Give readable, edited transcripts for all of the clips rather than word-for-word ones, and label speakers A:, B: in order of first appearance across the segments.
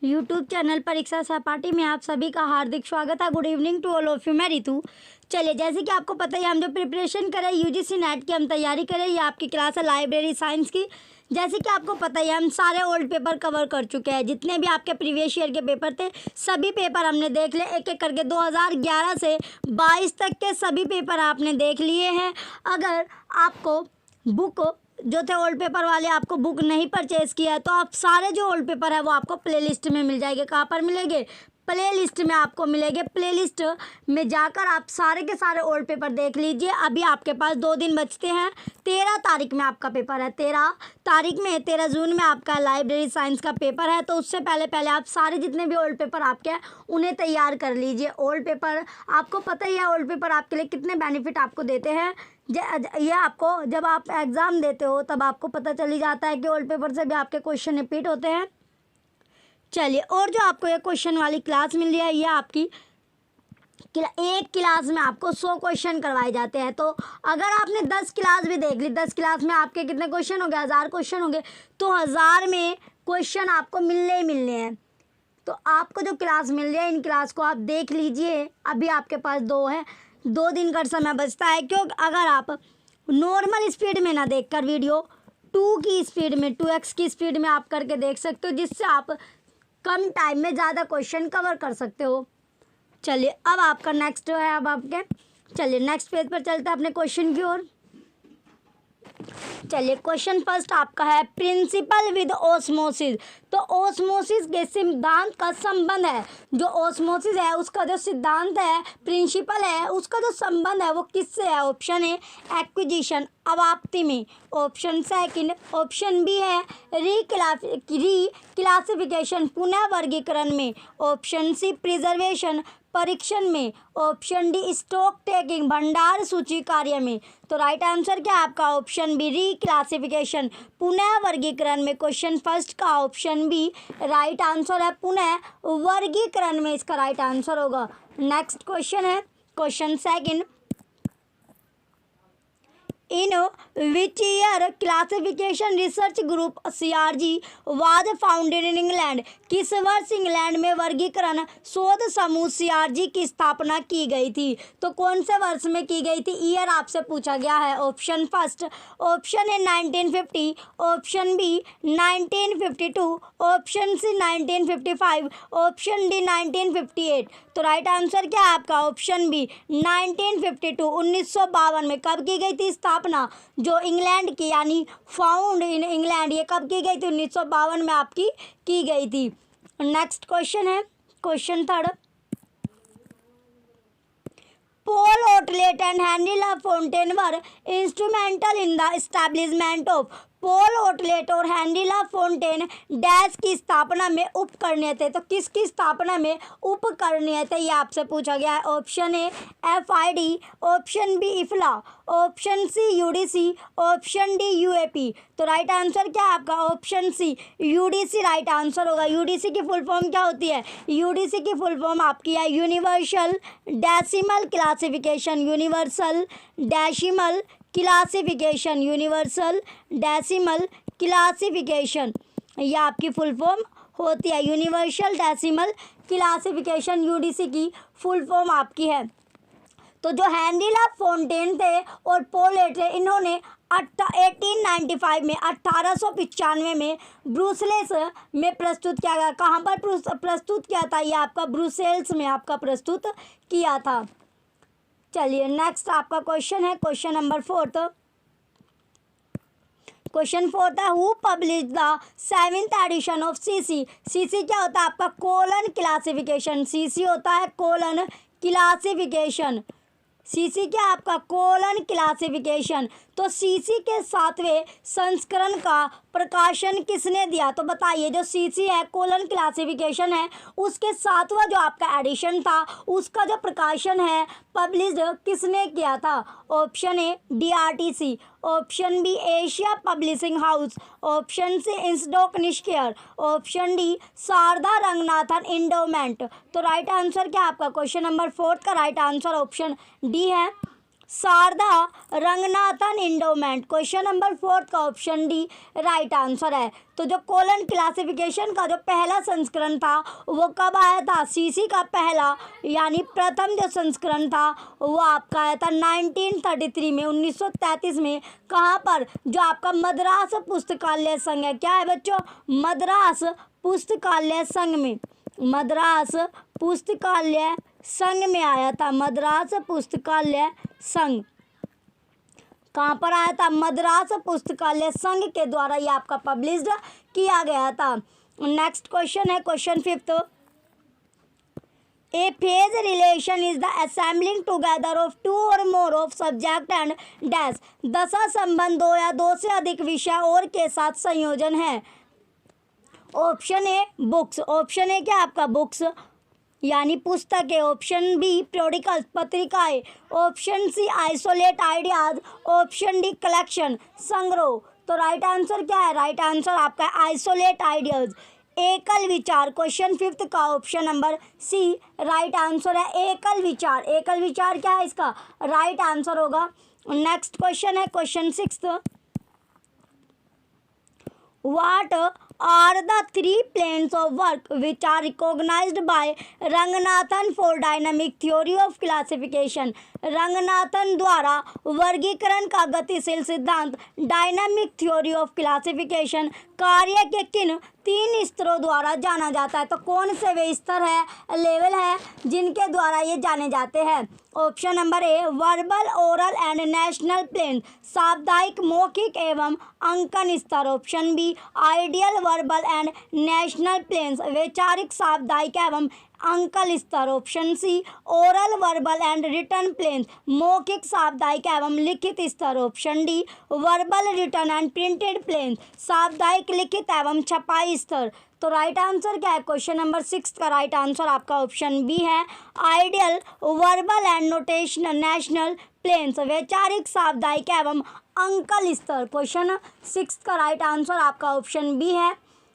A: YouTube channel परीक्षा सहपाठी में आप सभी का हार्दिक स्वागत है। Good evening to all of you. मैं रितु। चलिए, जैसे कि आपको पता है हम जो प्रिपरेशन करें यूजीसी नेट की हम तैयारी करें, ये आपकी क्लास है लाइब्रेरी साइंस की। जैसे कि आपको पता है हम सारे ओल्ड पेपर कवर कर चुके हैं, जितने भी आपके प्रीवियस ईयर के पेपर थे सभी पेपर हमने देख लिए एक एक करके। 2011 से 22 तक के सभी पेपर आपने देख लिए हैं। अगर आपको बुक जो थे ओल्ड पेपर वाले आपको बुक नहीं परचेज़ किया है तो आप सारे जो ओल्ड पेपर है वो आपको प्लेलिस्ट में मिल जाएंगे। कहाँ पर मिलेंगे? प्ले लिस्ट में आपको मिलेंगे। प्ले लिस्ट में जाकर आप सारे के सारे ओल्ड पेपर देख लीजिए। अभी आपके पास 2 दिन बचते हैं। 13 तारीख में आपका पेपर है। 13 तारीख में 13 जून में आपका लाइब्रेरी साइंस का पेपर है। तो उससे पहले पहले आप सारे जितने भी ओल्ड पेपर आपके हैं उन्हें तैयार कर लीजिए। ओल्ड पेपर आपको पता ही है, ओल्ड पेपर आपके लिए कितने बेनिफिट आपको देते हैं। ये आपको जब आप एग्ज़ाम देते हो तब आपको पता चली जाता है कि ओल्ड पेपर से भी आपके क्वेश्चन रिपीट होते हैं। चलिए, और जो आपको ये क्वेश्चन वाली क्लास मिल रही है, ये आपकी एक क्लास में आपको 100 क्वेश्चन करवाए जाते हैं। तो अगर आपने 10 क्लास भी देख ली, 10 क्लास में आपके कितने क्वेश्चन हो गए? 1000 क्वेश्चन हो गए। तो 1000 में क्वेश्चन आपको मिलने ही मिलने हैं। तो आपको जो क्लास मिल रही है इन क्लास को आप देख लीजिए। अभी आपके पास 2 है, 2 दिन का समय बचता है। क्योंकि अगर आप नॉर्मल स्पीड में ना देखकर वीडियो 2 की स्पीड में 2x की स्पीड में आप करके देख सकते हो, जिससे आप कम टाइम में ज़्यादा क्वेश्चन कवर कर सकते हो। चलिए, अब आपका नेक्स्ट है, अब आपके चलिए नेक्स्ट पेज पर चलते हैं अपने क्वेश्चन की ओर। चलिए, क्वेश्चन फर्स्ट आपका है प्रिंसिपल विद ओस्मोसिस। तो ओस्मोसिस के सिद्धांत का संबंध है, जो ओस्मोसिस है उसका जो सिद्धांत है, प्रिंसिपल है उसका जो संबंध है वो किससे है? ऑप्शन ए एक्विजिशन अवाप्ति में, ऑप्शन सेकंड ऑप्शन बी है रीक्लासिफिकेशन पुनः वर्गीकरण में, ऑप्शन सी प्रिजर्वेशन परीक्षण में, ऑप्शन डी स्टॉक टेकिंग भंडार सूची कार्य में। तो राइट आंसर क्या है आपका? ऑप्शन बी रीक्लासिफिकेशन पुनः वर्गीकरण में। क्वेश्चन फर्स्ट का ऑप्शन बी राइट आंसर है, पुनः वर्गीकरण में इसका राइट आंसर होगा। नेक्स्ट क्वेश्चन है question second, in which year classification research group CRG was founded in England. किस वर्ष इंग्लैंड में वर्गीकरण शोध समूह CRG की स्थापना की गई थी? तो कौन से वर्ष में की गई थी? ईयर आपसे पूछा गया है। Option first option A 1950, option B 1952, option C 1955, option D 1958। तो राइट आंसर क्या है आपका? ऑप्शन बी 1952 1952 में कब की गई थी स्थापना? जो इंग्लैंड की यानी फाउंड इन इंग्लैंड, ये कब की गई थी? 1952 में आपकी की गई थी। नेक्स्ट क्वेश्चन है question third, Paul Otlet and Henry LaFontaine were instrumental in the establishment of Paul Otlet और हेनरी लाफोंटेन डैश की स्थापना में उपकरणीय थे। तो किसकी स्थापना में उपकरणीय थे ये आपसे पूछा गया है। Option A FID, option B IFLA, option C UDC, option D UAP। तो राइट आंसर क्या है आपका? Option C UDC right answer होगा। UDC की फुल फॉर्म क्या होती है? UDC की फुल फॉर्म आपकी है universal decimal classification, universal decimal classification, universal decimal classification, यह आपकी फुल फॉर्म होती है। यूनिवर्सल डेसिमल क्लासिफिकेशन UDC की फुल फॉर्म आपकी है। तो जो हेनरी लाफोंटेन थे और पॉल ओटलेट, इन्होंने 1895 में 1895 में ब्रुसेल्स में प्रस्तुत किया गया। कहाँ पर प्रस्तुत किया था? ये आपका ब्रुसेल्स में आपका प्रस्तुत किया था। चलिए, नेक्स्ट आपका क्वेश्चन है क्वेश्चन नंबर 4। क्वेश्चन 4 है who publish the 7th edition of CC। CC क्या होता है आपका? Colon classification. CC होता है कोलन क्लासिफिकेशन। CC क्या आपका? Colon classification. तो CC के 7वें संस्करण का प्रकाशन किसने दिया? तो बताइए, जो CC है कोलन क्लासिफिकेशन है उसके 7वां जो आपका एडिशन था उसका जो प्रकाशन है पब्लिश्ड किसने किया था? Option A DRTC, option B Asia publishing house, option C INSDOC NISCAIR, option D Sarada Ranganathan endowment. तो राइट आंसर क्या आपका? क्वेश्चन नंबर 4 का राइट आंसर ऑप्शन डी है, Sarada Ranganathan endowment. Question number 4 का ऑप्शन डी राइट आंसर है। तो जो कोलन क्लासिफिकेशन का जो पहला संस्करण था वो कब आया था? सीसी का पहला यानी प्रथम जो संस्करण था वो आपका आया था 1933 में, 1933 में। कहाँ पर? जो आपका मद्रास पुस्तकालय संघ है। क्या है बच्चों? मद्रास पुस्तकालय संघ में, मद्रास पुस्तकालय संघ में आया था। मद्रास पुस्तकालय संघ कहाँ पर आया था? मद्रास पुस्तकालय संघ के द्वारा ये आपका पब्लिश्ड किया गया था। नेक्स्ट क्वेश्चन है question 5। A phase relation is the assembling together of two और more of subject and dash. दशा संबंध दो या दो से अधिक विषय और के साथ संयोजन है। Option A books. Option A क्या आपका? बुक्स यानी पुस्तकें। ऑप्शन बी प्रोडिकल्स पत्रिकाएं। Option C isolate ideas. Option D collection संग्रह। तो राइट आंसर क्या है? राइट आंसर आपका आइसोलेट आइडियाज, एकल विचार। क्वेश्चन 5 का option number C right answer है, एकल विचार। एकल विचार क्या है इसका? राइट आंसर होगा। नेक्स्ट क्वेश्चन है question 6। What are the three planes of work which are recognized by Ranganathan for dynamic theory of classification? Ranganathan द्वारा वर्गीकरण का गतिशील सिद्धांत डायनामिक थ्योरी ऑफ क्लासिफिकेशन कार्य के किन 3 स्तरों द्वारा जाना जाता है? तो कौन से वे स्तर है, लेवल है जिनके द्वारा ये जाने जाते हैं? Option number A verbal, oral and national plane, साप्ताहिक, मौखिक एवं अंकन स्तर। Option B ideal, verbal and national planes, वैचारिक, साप्ताहिक एवं अंकल स्तर। Option C oral, verbal and written planes, मौखिक, साप्ताहिक एवं लिखित स्तर। Option D verbal, written and printed planes, साप्ताहिक, लिखित एवं छपाई स्तर। तो राइट आंसर क्या है? क्वेश्चन नंबर 6 का राइट आंसर आपका ऑप्शन बी है, ideal, verbal and notational national planes, वैचारिक, साप्ताहिक एवं अंकल स्तर। क्वेश्चन 6 का राइट आंसर आपका ऑप्शन बी है।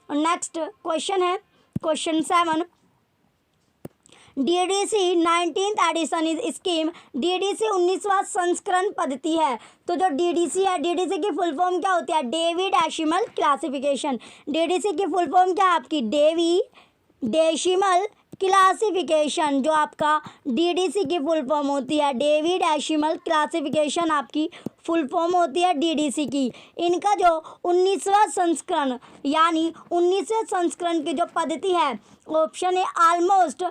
A: नेक्स्ट क्वेश्चन है question 7। DDC 19th edition is scheme. DDC 19वां संस्करण पद्धति है। तो जो DDC है, DDC की फुल फॉर्म क्या होती है? Dewey decimal classification. DDC की फुल फॉर्म क्या है आपकी? Dewey decimal classification. जो आपका DDC की फुल फॉर्म होती है, डेवी डेसिमल क्लासिफिकेशन आपकी फुल फॉर्म होती है DDC की। इनका जो 19वां संस्करण यानी 19वें संस्करण की जो पद्धति है, ऑप्शन ए ऑलमोस्ट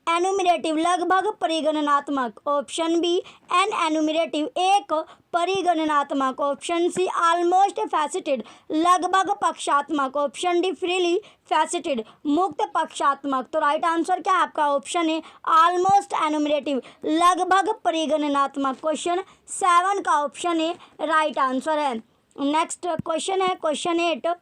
A: एनुमरेटिव, लगभग परिगणनात्मक। ऑप्शन बी एन एनुमरेटिव, एक परिगणनात्मक। ऑप्शन सी ऑलमोस्ट फैसेटेड, लगभग पक्षात्मक। ऑप्शन डी फ्रीली फैसेटेड, मुक्त पक्षात्मक। तो राइट आंसर क्या है आपका? ऑप्शन ए ऑलमोस्ट एनुमरेटिव, लगभग परिगणनात्मक। क्वेश्चन 7 का ऑप्शन ए राइट आंसर है। नेक्स्ट क्वेश्चन है question 8।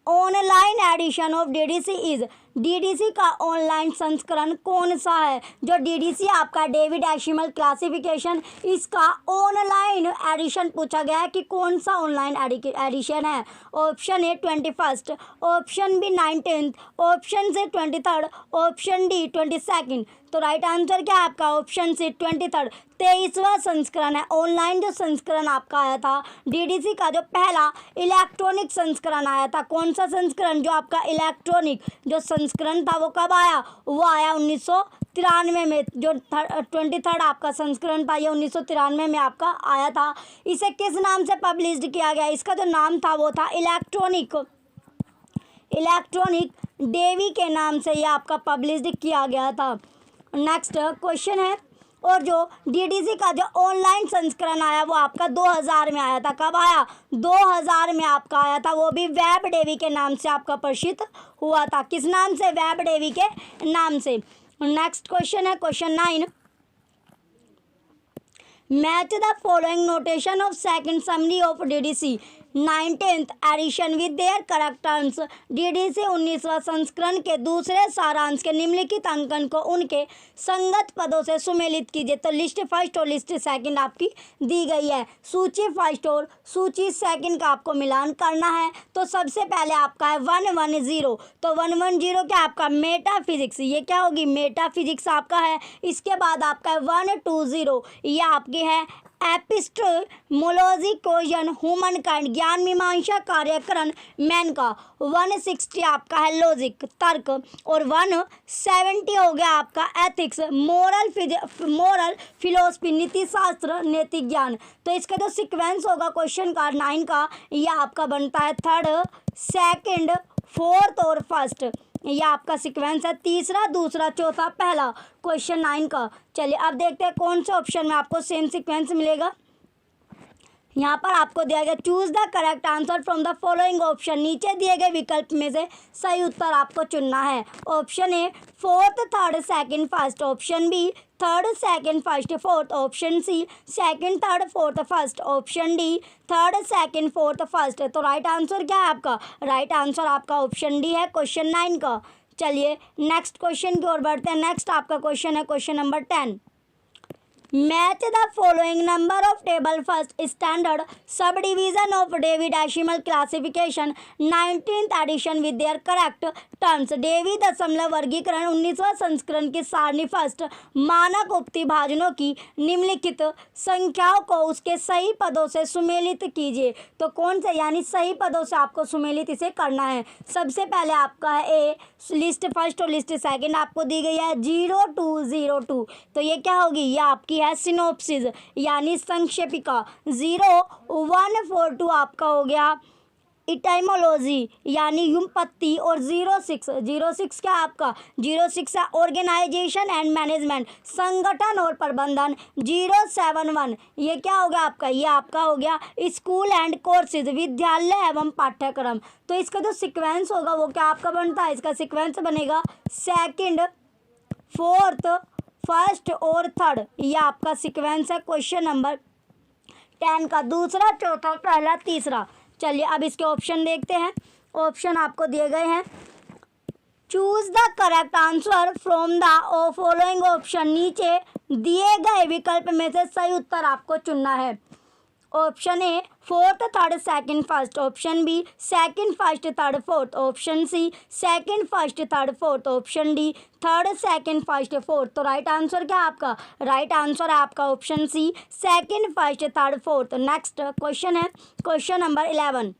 A: Online edition of DDC is. DDC का ऑनलाइन संस्करण कौन सा है? जो DDC आपका डेवी डेसिमल क्लासिफिकेशन, इसका ऑनलाइन एडिशन पूछा गया है कि कौन सा ऑनलाइन एडिशन है। Option A 21, option B 19, option C 23, option D 22। तो राइट आंसर क्या है आपका? ऑप्शन सी 23, 23वां संस्करण है। ऑनलाइन जो संस्करण आपका आया था DDC का, जो पहला इलेक्ट्रॉनिक संस्करण आया था। कौन सा संस्करण? जो आपका इलेक्ट्रॉनिक जो संस्करण था वो कब आया? वो आया 1993 में। जो 23rd आपका संस्करण था ये 1993 में आपका आया था। इसे किस नाम से पब्लिश्ड किया गया? इसका जो नाम था वो था इलेक्ट्रॉनिक डेवी के नाम से ये आपका पब्लिश्ड किया गया था। नेक्स्ट क्वेश्चन है, और जो DDC का जो ऑनलाइन संस्करण आया वो आपका 2000 में आया था। कब आया? 2000 में आपका आया था। वो भी वेब डेवी के नाम से आपका प्रसिद्ध हुआ था। किस नाम से? वेब डेवी के नाम से। नेक्स्ट क्वेश्चन है question 9। Match the following notation of second summary of DDC 19th edition with their correct answer. डीडीसी 19वां संस्करण के दूसरे सारांश के निम्नलिखित अंकन को उनके संगत पदों से सुमेलित कीजिए। तो लिस्ट फर्स्ट और लिस्ट सेकंड आपकी दी गई है। सूची फर्स्ट और सूची सेकंड का आपको मिलान करना है। तो सबसे पहले आपका है 110। तो 110 क्या आपका मेटाफिजिक्स, ये क्या होगी मेटाफिजिक्स आपका है। इसके बाद आपका है 120, ये आपकी है एपिस्टेमोलॉजी क्वेश्चन ह्यूमन काइंड ज्ञान मीमांसा कार्यक्रम मैन का। 160 आपका है लॉजिक तर्क और 170 हो गया आपका एथिक्स मोरल फिलोसफी नीति शास्त्र नैतिक ज्ञान। तो इसका जो सीक्वेंस होगा क्वेश्चन का 9 का, यह आपका बनता है थर्ड सेकंड फोर्थ और फर्स्ट, यह आपका सीक्वेंस है तीसरा दूसरा चौथा पहला क्वेश्चन 9 का। चलिए अब देखते हैं कौन से ऑप्शन में आपको सेम सीक्वेंस मिलेगा। यहाँ पर आपको दिया गया choose the correct answer from the following option. नीचे दिए गए विकल्प में से सही उत्तर आपको चुनना है। Option A fourth third second first, option B third second first fourth, option C second third fourth first, option D third second fourth first. तो राइट आंसर क्या है आपका? राइट आंसर आपका ऑप्शन डी है क्वेश्चन 9 का। चलिए next question की ओर बढ़ते हैं। नेक्स्ट आपका क्वेश्चन है question number 10। Match the following number of table first standard sub division of Dewey decimal classification 19th edition with their correct terms. Dewey दशमलव वर्गीकरण 19वां संस्करण की सारणी फर्स्ट मानक उपति भाजनों की निम्नलिखित संख्याओं को उसके सही पदों से सुमेलित कीजिए। तो कौन से यानी सही पदों से आपको सुमेलित इसे करना है। सबसे पहले आपका है ए लिस्ट फर्स्ट और लिस्ट सेकंड आपको दी गई है 0202। तो ये क्या होगी? ये आपकी है सिनोप्सिस यानी संक्षेपिका। 0142 आपका हो गया इटाइमोलॉजी यानी युमपत्ति और 06 क्या आपका 06 है ऑर्गेनाइजेशन एंड मैनेजमेंट संगठन और प्रबंधन। 071 ये क्या हो गया आपका? ये आपका हो गया स्कूल एंड कोर्सेज विद्यालय एवं पाठ्यक्रम। तो इसका जो सीक्वेंस होगा वो क्या आपका बनता है? इसका सीक्वेंस बनेगा सेकंड फोर्थ फर्स्ट और थर्ड, ये आपका सीक्वेंस है क्वेश्चन नंबर 10 का। दूसरा चौथा पहला तीसरा। चलिए अब इसके ऑप्शन देखते हैं। ऑप्शन आपको दिए गए हैं choose the correct answer from the following option. नीचे दिए गए विकल्प में से सही उत्तर आपको चुनना है। Option A fourth third second first, option B second first third fourth, option C second first third fourth, option D third second first fourth. तो राइट आंसर क्या आपका? राइट आंसर है आपका option C second first third fourth. Next question है question number 11।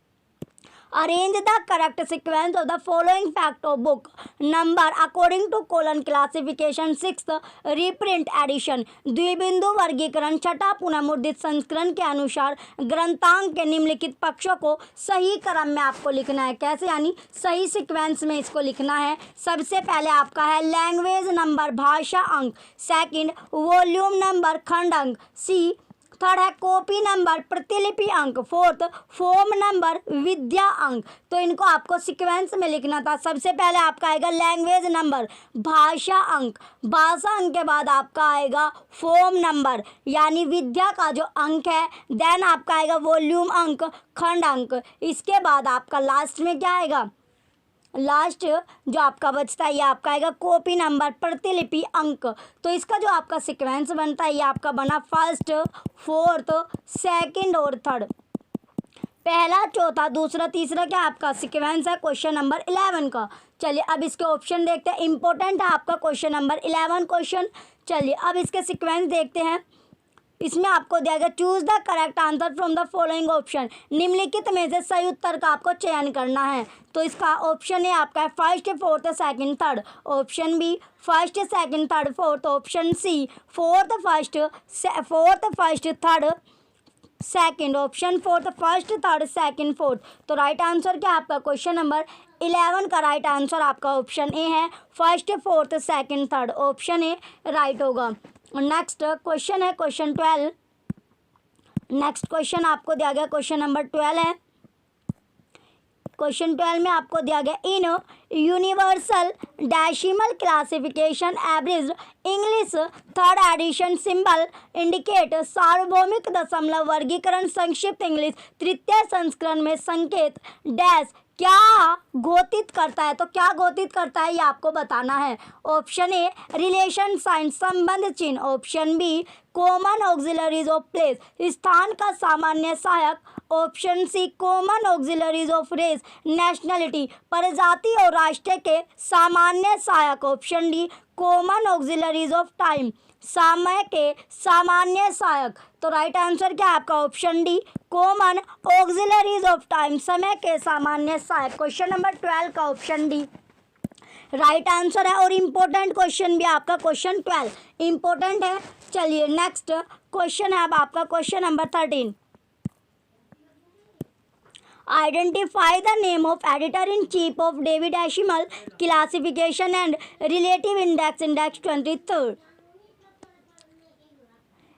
A: Arrange the correct sequence of the following fact of book number according to colon classification 6th reprint edition. द्विबिंदु वर्गीकरण छठा पुनर्मुद्रित संस्करण के अनुसार ग्रंथांक के निम्नलिखित पक्षों को सही क्रम में आपको लिखना है। कैसे यानी सही सीक्वेंस में इसको लिखना है। सबसे पहले आपका है लैंग्वेज नंबर भाषा अंक, सेकंड वॉल्यूम नंबर खंड अंक, सी थर्ड है कॉपी नंबर प्रतिलिपि अंक, फोर्थ फॉर्म नंबर विद्या अंक। तो इनको आपको सीक्वेंस में लिखना था। सबसे पहले आपका आएगा लैंग्वेज नंबर भाषा अंक, भाषा अंक के बाद आपका आएगा फॉर्म नंबर यानी विद्या का जो अंक है, देन आपका आएगा वॉल्यूम अंक खंड अंक, इसके बाद आपका लास्ट में क्या आएगा? लास्ट जो आपका बचता है ये आपका आएगा कॉपी नंबर प्रतिलिपि अंक। तो इसका जो आपका सीक्वेंस बनता है ये आपका बना फर्स्ट फोर्थ सेकंड और थर्ड, पहला चौथा दूसरा तीसरा क्या आपका सीक्वेंस है क्वेश्चन नंबर 11 का। चलिए अब इसके ऑप्शन देखते हैं। इंपॉर्टेंट है आपका क्वेश्चन नंबर 11 क्वेश्चन। चलिए अब इसके सीक्वेंस देखते हैं। इसमें आपको दिया गया choose the correct answer from the following option. निम्नलिखित में से सही उत्तर का आपको चयन करना है। तो इसका ऑप्शन ए आपका है first fourth second third, option B first second third fourth, option C fourth first third second, option fourth first third second fourth. तो राइट आंसर क्या आपका? क्वेश्चन नंबर 11 का राइट आंसर आपका ऑप्शन ए है first fourth second third, option A right होगा। Next question है question 12। Next question आपको दिया गया क्वेश्चन नंबर 12 है क्वेश्चन 12 में आपको दिया गया in universal decimal classification average English third edition symbol indicate सार्वभौमिक दशमलव वर्गीकरण संक्षिप्त इंग्लिश तृतीय संस्करण में संकेत डैश क्या घोषित करता है। तो क्या घोषित करता है ये आपको बताना है। ऑप्शन ए रिलेशन साइन संबंध चिन्ह, option B common auxiliaries of place स्थान का सामान्य सहायक, option C common auxiliaries of race nationality प्रजाति और राष्ट्र के सामान्य सहायक, option D common auxiliaries of time समय के सामान्य सहायक। तो राइट आंसर क्या है आपका option D common auxiliaries of time समय के सामान्य सहायक। क्वेश्चन नंबर 12 का ऑप्शन डी राइट आंसर है और इम्पोर्टेंट क्वेश्चन भी आपका क्वेश्चन 12 इम्पोर्टेंट है। चलिए नेक्स्ट क्वेश्चन है अब आपका question number 13। Identify the name of editor in chief of David decimal classification and relative index index 23।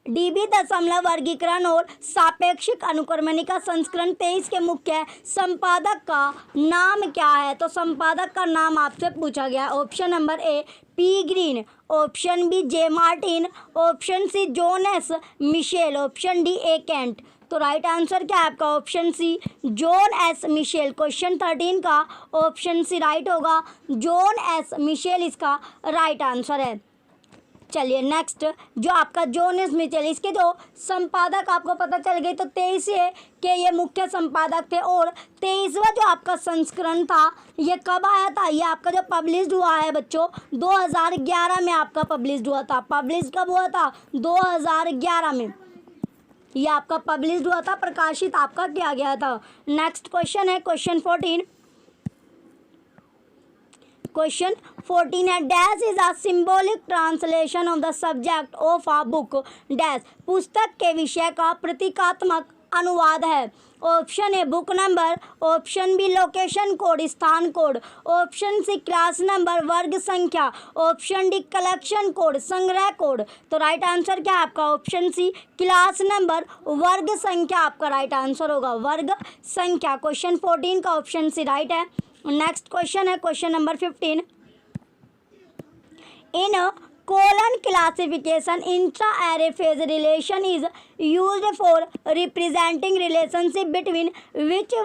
A: DB दशमलव वर्गीकरण और सापेक्षिक अनुक्रमणिका संस्करण 23 के मुख्य संपादक का नाम क्या है। तो संपादक का नाम आपसे पूछा गया। Option number A P Green, option B J Martin, option C John S Mitchell, option D A Kent. तो राइट आंसर क्या है आपका option C John S Mitchell. Question 13 का ऑप्शन सी राइट होगा, जॉन एस मिशेल इसका right answer है। चलिए next जो आपका जॉन एस मिशेल इसके जो संपादक आपको पता चल गई। तो 23 के ये मुख्य संपादक थे और 23वां जो आपका संस्करण था ये कब आया था, ये आपका जो पब्लिश्ड हुआ है बच्चों 2011 में आपका पब्लिश्ड हुआ था। पब्लिश कब हुआ था 2011 में ये आपका पब्लिश्ड हुआ था, प्रकाशित आपका किया गया था। नेक्स्ट क्वेश्चन है क्वेश्चन 14। क्वेश्चन 14 है dash is a symbolic translation of the subject of a book dash पुस्तक के विषय का प्रतीकात्मक अनुवाद है। Option A book number, option B location code स्थान code, option C class number वर्ग संख्या, ऑप्शन डी कलेक्शन कोड संग्रह कोड। तो राइट आंसर क्या है आपका ऑप्शन सी क्लास नंबर वर्ग संख्या आपका राइट आंसर होगा, वर्ग संख्या। क्वेश्चन 14 का ऑप्शन सी राइट है। नेक्स्ट क्वेश्चन है question number 15। In colon classification intra-array phase relation is used for representing relationship between which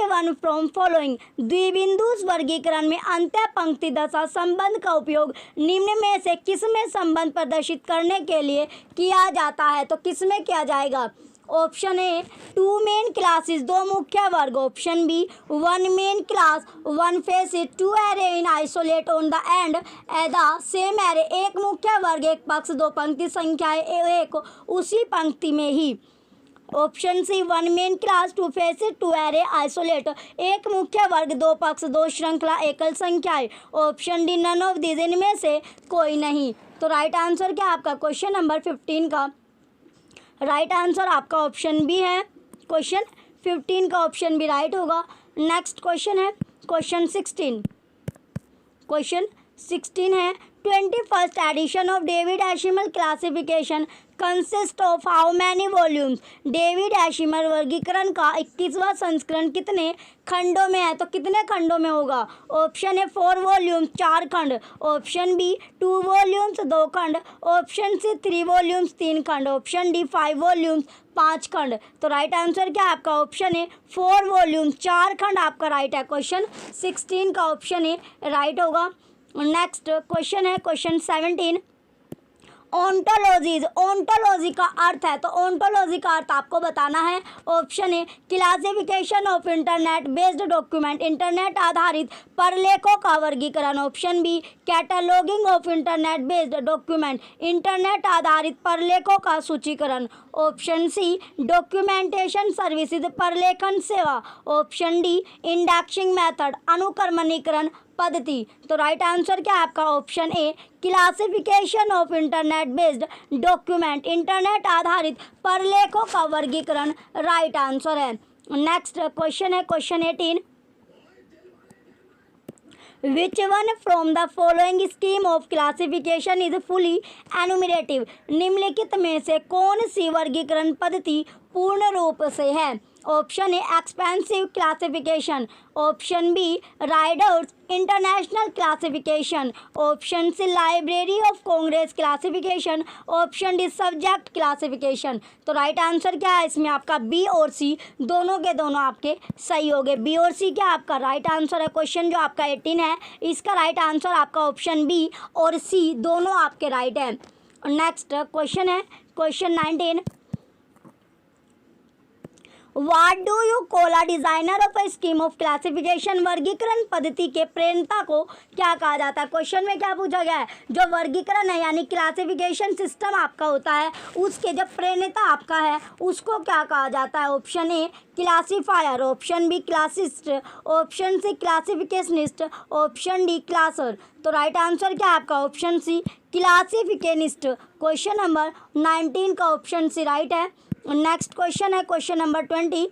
A: one from following। द्विबिंदु वर्गीकरण में अंत्य पंक्ति दशा संबंध का उपयोग निम्न में से किस में संबंध प्रदर्शित करने के लिए किया जाता है। तो किस में किया जाएगा। ऑप्शन ए 2 मेन क्लासेस 2 मुख्य वर्ग, option B 1 main class 1 facets 2 array in isolate on the end the same array, एक मुख्य वर्ग एक पक्ष 2 पंक्ति संख्याएं एक उसी पंक्ति में ही। Option C 1 main class 2 facets 2 array isolate, एक मुख्य वर्ग 2 पक्ष 2 श्रृंखला एकल संख्याएं। Option D none of this, इनमें से कोई नहीं। तो राइट आंसर क्या आपका क्वेश्चन नंबर 15 का राइट आंसर आपका ऑप्शन बी है। क्वेश्चन 15 का ऑप्शन बी राइट होगा। नेक्स्ट क्वेश्चन है क्वेश्चन 16। क्वेश्चन 16 है 21st edition of David decimal classification consist of how many volumes. David decimal वर्गीकरण का 21वां संस्करण कितने खंडों में है। तो कितने खंडों में होगा। ऑप्शन है 4 वॉल्यूम्स 4 खंड, ऑप्शन बी 2 वॉल्यूम्स 2 खंड, ऑप्शन सी 3 वॉल्यूम्स 3 खंड, ऑप्शन डी 5 वॉल्यूम्स 5 खंड। तो राइट आंसर क्या है आपका ऑप्शन है 4 वॉल्यूम्स 4 खंड आपका राइट है। क्वेश्चन 16 का ऑप्शन ए राइट होगा। नेक्स्ट क्वेश्चन है क्वेश्चन 17। ओंटोलॉजीज, ओंटोलॉजी का अर्थ है। तो ओंटोलॉजी का अर्थ आपको बताना है। Option A classification of internet based document, internet आधारित परलेखों का वर्गीकरण, option B cataloguing of internet based document, internet आधारित परलेखों का सूचीकरण, ऑप्शन सी डॉक्यूमेंटेशन सर्विसेज परलेखन सेवा, ऑप्शन डी इंडेक्सिंग मेथड अनुक्रमणीकरण पद्धति। तो राइट आंसर क्या है आपका option A classification of internet based document, internet आधारित परलेखों का वर्गीकरण राइट आंसर है। नेक्स्ट क्वेश्चन है question 18। Which one from the following scheme of classification is fully enumerative? निम्नलिखित में से कौन सी वर्गीकरण पद्धति पूर्ण रूप से है। Option A expensive classification, option B Rider's international classification, option C library of Congress classification, option D subject classification. तो राइट आंसर क्या है इसमें आपका बी और सी दोनों के दोनों आपके सही हो गए। बी और सी क्या आपका राइट आंसर है। क्वेश्चन जो आपका 18 है इसका राइट आंसर आपका ऑप्शन बी और सी दोनों आपके राइट है। नेक्स्ट क्वेश्चन है question 19, What do you call a designer of a scheme of classification? वर्गीकरण पद्धति के प्रेरणता को क्या कहा जाता है। क्वेश्चन में क्या पूछा गया है, जो वर्गीकरण है यानी क्लासिफिकेशन सिस्टम आपका होता है उसके जब प्रेरणता आपका है उसको क्या कहा जाता है। Option A classifier, option B classist, option C classificationist, option D classer. तो राइट आंसर क्या है आपका option C classificationist. Question number 19 का ऑप्शन सी राइट है। नेक्स्ट क्वेश्चन है क्वेश्चन नंबर 20,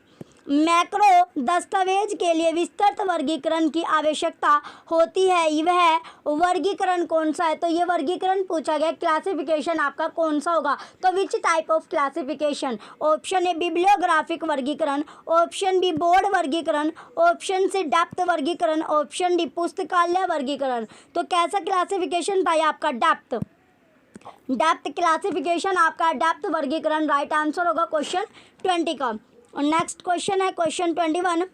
A: मैक्रो दस्तावेज के लिए विस्तृत वर्गीकरण की आवश्यकता होती है, वह वर्गीकरण कौन सा है। तो ये वर्गीकरण पूछा गया क्लासिफिकेशन आपका कौन सा होगा। तो which type of classification. Option A bibliographic वर्गीकरण, ऑप्शन बी बोर्ड वर्गीकरण, ऑप्शन सी डेप्थ वर्गीकरण, ऑप्शन डी पुस्तकालय वर्गीकरण। तो कैसा क्लासिफिकेशन था ये आपका डेप्थ क्लासिफिकेशन आपका डेप्थ वर्गीकरण राइट आंसर होगा क्वेश्चन 20 का। और नेक्स्ट क्वेश्चन है क्वेश्चन 21,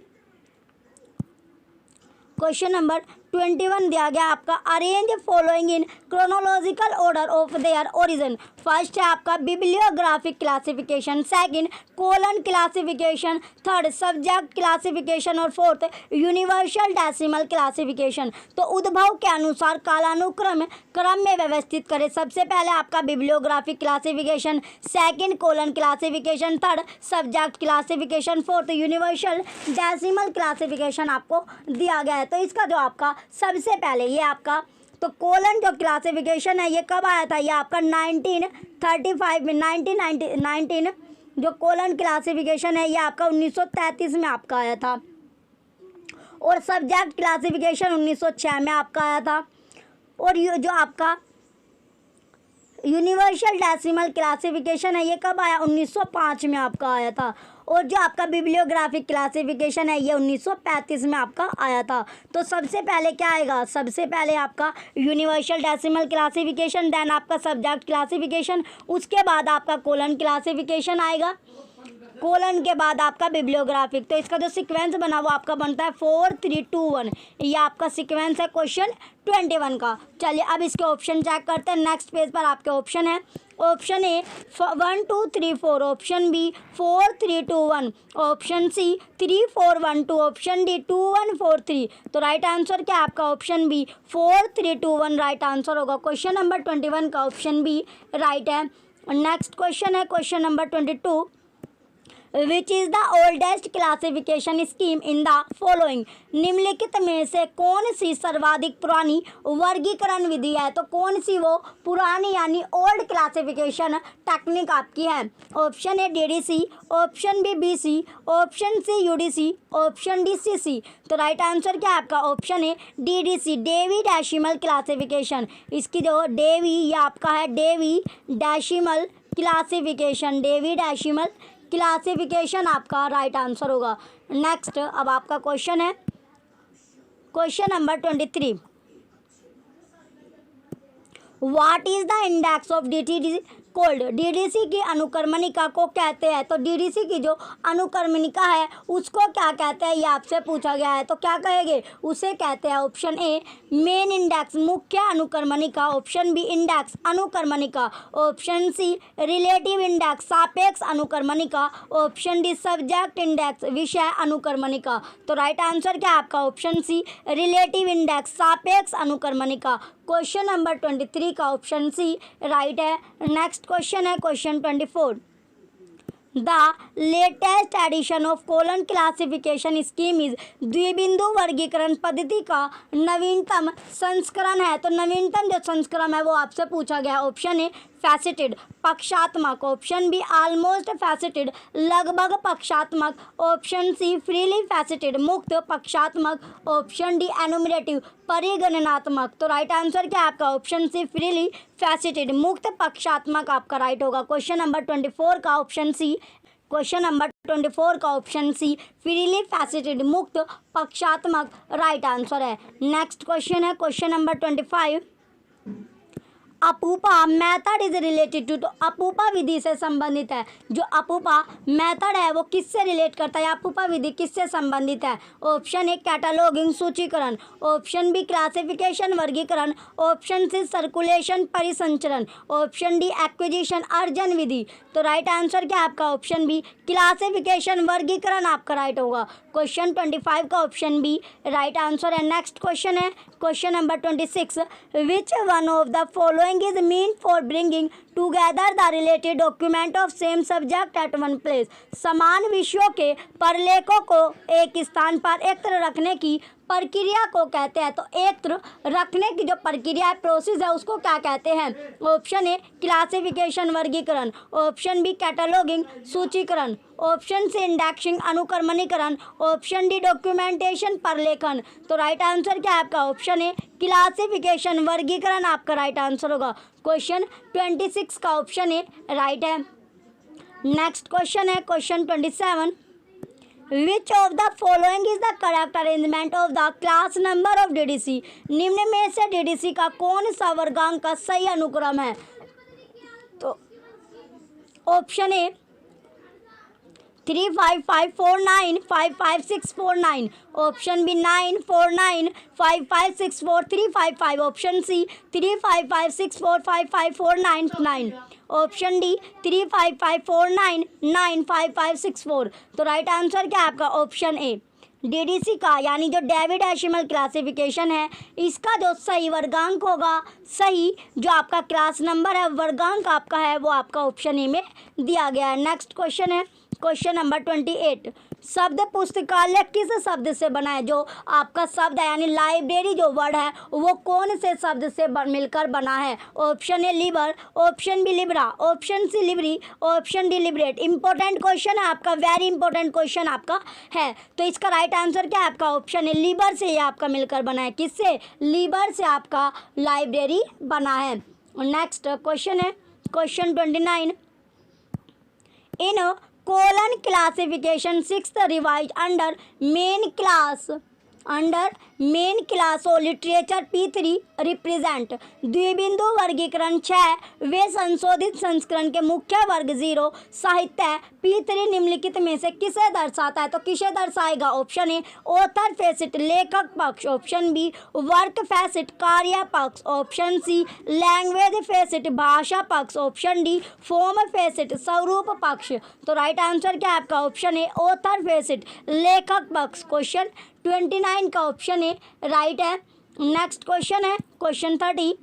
A: क्वेश्चन नंबर 21 दिया गया आपका arrange following in chronological order of their origin. First है आपका bibliographic classification, second colon classification, third subject classification और फोर्थ यूनिवर्सल डेसिमल क्लासिफिकेशन। तो उद्भव के अनुसार कालानुक्रम क्रम में व्यवस्थित करें। सबसे पहले आपका bibliographic classification, second colon classification, third subject classification, fourth universal decimal classification आपको दिया गया है। तो इसका जो आपका सबसे पहले ये आपका तो कोलन जो क्लासिफिकेशन है ये कब आया था, ये आपका 1935 में 19 जो कोलन क्लासिफिकेशन है ये आपका 1933 में आपका आया था। और सब्जेक्ट क्लासिफिकेशन 1906 में आपका आया था। और ये जो आपका यूनिवर्सल डेसिमल क्लासिफिकेशन है ये कब आया, 1905 में आपका आया था। और जो आपका बिब्लियोग्राफिक क्लासिफिकेशन है ये 1935 में आपका आया था। तो सबसे पहले क्या आएगा, सबसे पहले आपका यूनिवर्सल डेसिमल क्लासिफिकेशन, देन आपका सब्जेक्ट क्लासिफिकेशन, उसके बाद आपका कोलन क्लासिफिकेशन आएगा, कोलन के बाद आपका बिब्लियोग्राफिक। तो इसका जो सीक्वेंस बना वो आपका बनता है 4 3 2 1। ये आपका सीक्वेंस है क्वेश्चन 21 का। चलिए अब इसके ऑप्शन चेक करते हैं। नेक्स्ट पेज पर आपके ऑप्शन है option A 1 2 3 4, option B 4 3 2 1, option C 3 4 1 2, option D 2 1 4 3। तो राइट आंसर क्या आपका ऑप्शन बी 4 3 2 1 राइट आंसर होगा। क्वेश्चन नंबर 21 का ऑप्शन बी राइट है। नेक्स्ट क्वेश्चन है question number 22, which is the oldest classification scheme in the following. निम्नलिखित में से कौन सी सर्वाधिक पुरानी वर्गीकरण विधि है। तो कौन सी वो पुरानी यानी ओल्ड क्लासिफिकेशन टेक्निक आपकी है। Option A DDC, option B BC, option C UDC, option D CC. तो राइट आंसर क्या है आपका option A DDC, Dewey decimal classification. इसकी जो डेवी ये आपका है Dewey decimal classification, Dewey decimal classification आपका राइट आंसर होगा। नेक्स्ट अब आपका क्वेश्चन है question number 23, what is the index of DDC called. DDC की अनुक्रमणिका को कहते हैं। तो डीडीसी की जो अनुक्रमणिका है उसको क्या कहते हैं ये आपसे पूछा गया है। तो क्या कहेंगे, उसे कहते हैं ऑप्शन ए मेन इंडेक्स मुख्य अनुक्रमणिका, ऑप्शन बी इंडेक्स अनुक्रमणिका, ऑप्शन सी रिलेटिव इंडेक्स सापेक्ष अनुक्रमणिका, ऑप्शन डी सब्जेक्ट इंडेक्स विषय अनुक्रमणिका। तो राइट आंसर क्या है आपका ऑप्शन सी रिलेटिव इंडेक्स सापेक्ष अनुक्रमणिका। क्वेश्चन नंबर 23 का ऑप्शन सी राइट है। नेक्स्ट क्वेश्चन है question 24, the latest edition of colon classification scheme is. द्विबिंदु वर्गीकरण पद्धति का नवीनतम संस्करण है। तो नवीनतम जो संस्करण है वो आपसे पूछा गया। ऑप्शन ए फैसेटेड पक्षात्मक, ऑप्शन बी ऑलमोस्ट फैसेटेड लगभग पक्षात्मक, ऑप्शन सी फ्रीली फैसेटेड मुक्त पक्षात्मक, ऑप्शन डी एनुमरेटिव परिगणनात्मक। तो राइट आंसर क्या है आपका ऑप्शन सी फ्रीली फैसेटेड मुक्त पक्षात्मक आपका राइट होगा। क्वेश्चन नंबर 24 का ऑप्शन सी क्वेश्चन नंबर 24 का ऑप्शन सी फ्रीली फैसिलिटेड, मुक्त पक्षात्मक राइट आंसर है। नेक्स्ट क्वेश्चन है question number 25। Apupa method is related to, तो अपूपा विधि से संबंधित है। जो अपूपा मेथड है वो किससे रिलेट करता है, अपूपा विधि किससे संबंधित है? ऑप्शन ए कैटलॉगिंग सूचीकरण, ऑप्शन बी क्लासिफिकेशन वर्गीकरण, ऑप्शन सी सर्कुलेशन परिसंचरण, ऑप्शन डी एक्विजिशन अर्जन विधि। तो राइट आंसर क्या है आपका? ऑप्शन बी क्लासिफिकेशन वर्गीकरण आपका राइट होगा। क्वेश्चन 25 का ऑप्शन बी राइट आंसर है। नेक्स्ट क्वेश्चन है question number 26। Which one of the following is mean for bringing together the related document of same subject at one place, समान विषयों के परलेखों को एक स्थान पर एकत्र रखने की प्रक्रिया को कहते हैं। तो एकत्र रखने की जो प्रक्रिया है, प्रोसेस है, उसको क्या कहते हैं? ऑप्शन ए क्लासिफिकेशन वर्गीकरण, ऑप्शन बी कैटलॉगिंग सूचीकरण, ऑप्शन सी इंडेक्सिंग अनुक्रमणीकरण, ऑप्शन डी डॉक्यूमेंटेशन प्रलेखन। तो राइट आंसर क्या है आपका? ऑप्शन ए क्लासिफिकेशन वर्गीकरण आपका राइट आंसर होगा। क्वेश्चन 26 का ऑप्शन ए राइट है। नेक्स्ट क्वेश्चन है question 27। Which of the following is the correct arrangement of the class number of DDC, निम्न में से डीडीसी का कौन सा वर्गांक का सही अनुक्रम है? तो option A 35549 55649, option B 949 556 355, option C 35564 55499, option D 35549 95564। तो राइट आंसर क्या है आपका? ऑप्शन ए डीडीसी का यानी जो डेविड डेसिमल क्लासिफिकेशन है, इसका जो सही वर्गांक होगा, सही जो आपका क्लास नंबर है वर्गांक आपका है, वो आपका ऑप्शन ए में दिया गया है। नेक्स्ट क्वेश्चन है क्वेश्चन नंबर 28। शब्द पुस्तकालय किस शब्द से बना है? जो आपका शब्द है यानी लाइब्रेरी जो वर्ड है वो कौन से शब्द से मिलकर बना है? Option A liber, option B libra, option C libri, option D liberate. Important question है आपका, वेरी इंपॉर्टेंट क्वेश्चन आपका है। तो इसका राइट आंसर क्या है आपका? ऑप्शन ए लिबर से ये आपका मिलकर बना है। किससे? लिबर से आपका लाइब्रेरी बना है। नेक्स्ट क्वेश्चन है question 29। In colon classification 6th revised under main class of literature P3 represent, द्विबिंदु वर्गीकरण 6 वे संशोधित संस्करण के मुख्य वर्ग 0 साहित्य P3 निम्नलिखित में से किसे दर्शाता है? तो किसे दर्शाएगा? ऑप्शन ए ऑथर फेसिट लेखक पक्ष, ऑप्शन बी वर्क फेसिट कार्य पक्ष, ऑप्शन सी लैंग्वेज फेसिट भाषा पक्ष, ऑप्शन डी फॉर्म फेसिट स्वरूप पक्ष। तो राइट आंसर क्या है आपका? ऑप्शन ए ऑथर फेसिट लेखक पक्ष। क्वेश्चन 29 का ऑप्शन ए राइट है। नेक्स्ट क्वेश्चन है question 30।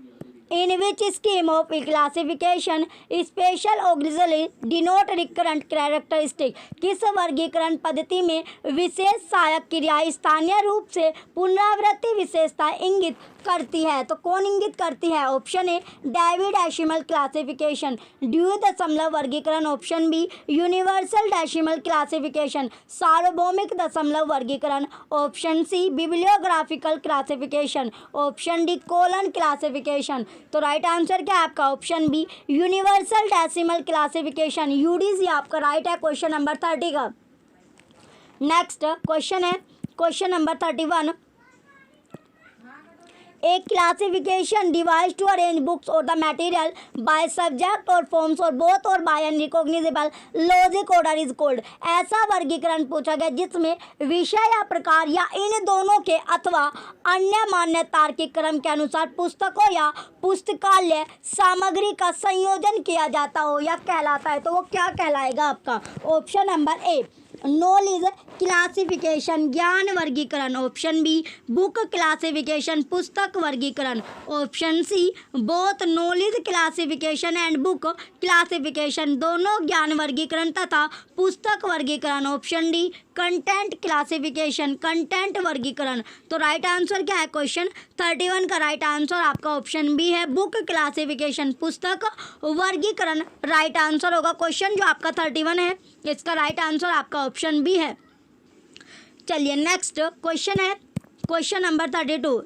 A: In which scheme of classification special auxiliary denote recurrent characteristic, किस वर्गीकरण पद्धति में विशेष सहायक क्रिया स्थानीय रूप से पुनरावृत्ति विशेषता इंगित करती है? तो कौन इंगित करती है? Option A David decimal classification द्विदशमलव वर्गीकरण, option B universal decimal classification सार्वभौमिक दशमलव वर्गीकरण, option C bibliographical classification, option D colon classification. तो राइट आंसर क्या है आपका? Option B universal decimal classification UDC आपका राइट है क्वेश्चन नंबर 30 का। नेक्स्ट क्वेश्चन है question number 31। A classification device to arrange books or the material by subject or forms or both or by unrecognizable logic order is called। ऐसा वर्गीकरण पूछा गया जिसमें विषय या प्रकार या इन दोनों के अथवा अन्य मान्य तार्किक क्रम के अनुसार पुस्तकों या पुस्तकालय सामग्री का संयोजन किया जाता हो या कहलाता है। तो वो क्या कहलाएगा आपका? Option number A knowledge classification ज्ञान वर्गीकरण, ऑप्शन बी बुक क्लासिफिकेशन पुस्तक वर्गीकरण, option C both knowledge classification and book classification दोनों ज्ञान वर्गीकरण तथा पुस्तक वर्गीकरण, option D content classification content वर्गीकरण। तो राइट आंसर क्या है? क्वेश्चन 31 का राइट आंसर आपका ऑप्शन बी है बुक क्लासिफिकेशन पुस्तक वर्गीकरण राइट आंसर होगा। क्वेश्चन जो आपका 31 है इसका राइट आंसर आपका ऑप्शन बी है। चलिए नेक्स्ट क्वेश्चन है question number 32।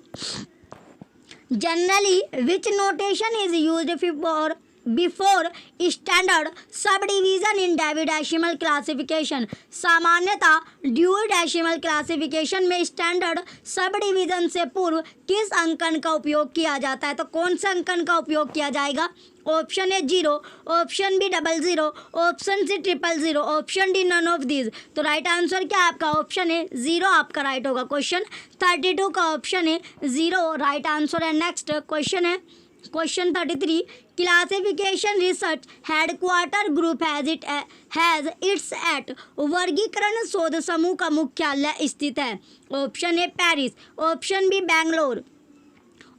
A: Generally which notation is used for before standard sub division in decimal classification. सामान्यतः ड्यूल डेसिमल क्लासिफिकेशन में स्टैंडर्ड सब डिवीजन से पूर्व किस अंकन का उपयोग किया जाता है? तो कौन सा अंकन का उपयोग किया जाएगा? Option A 0, option B 00, option C 000, option D none of these. तो राइट आंसर क्या है आपका? ऑप्शन ए 0 आपका राइट होगा। क्वेश्चन 32 का ऑप्शन ए 0 राइट आंसर है। नेक्स्ट क्वेश्चन है question 33, classification research headquarter group has its at वर्गीकरण शोध समूह का मुख्यालय स्थित है। Option A Paris, option B Bangalore,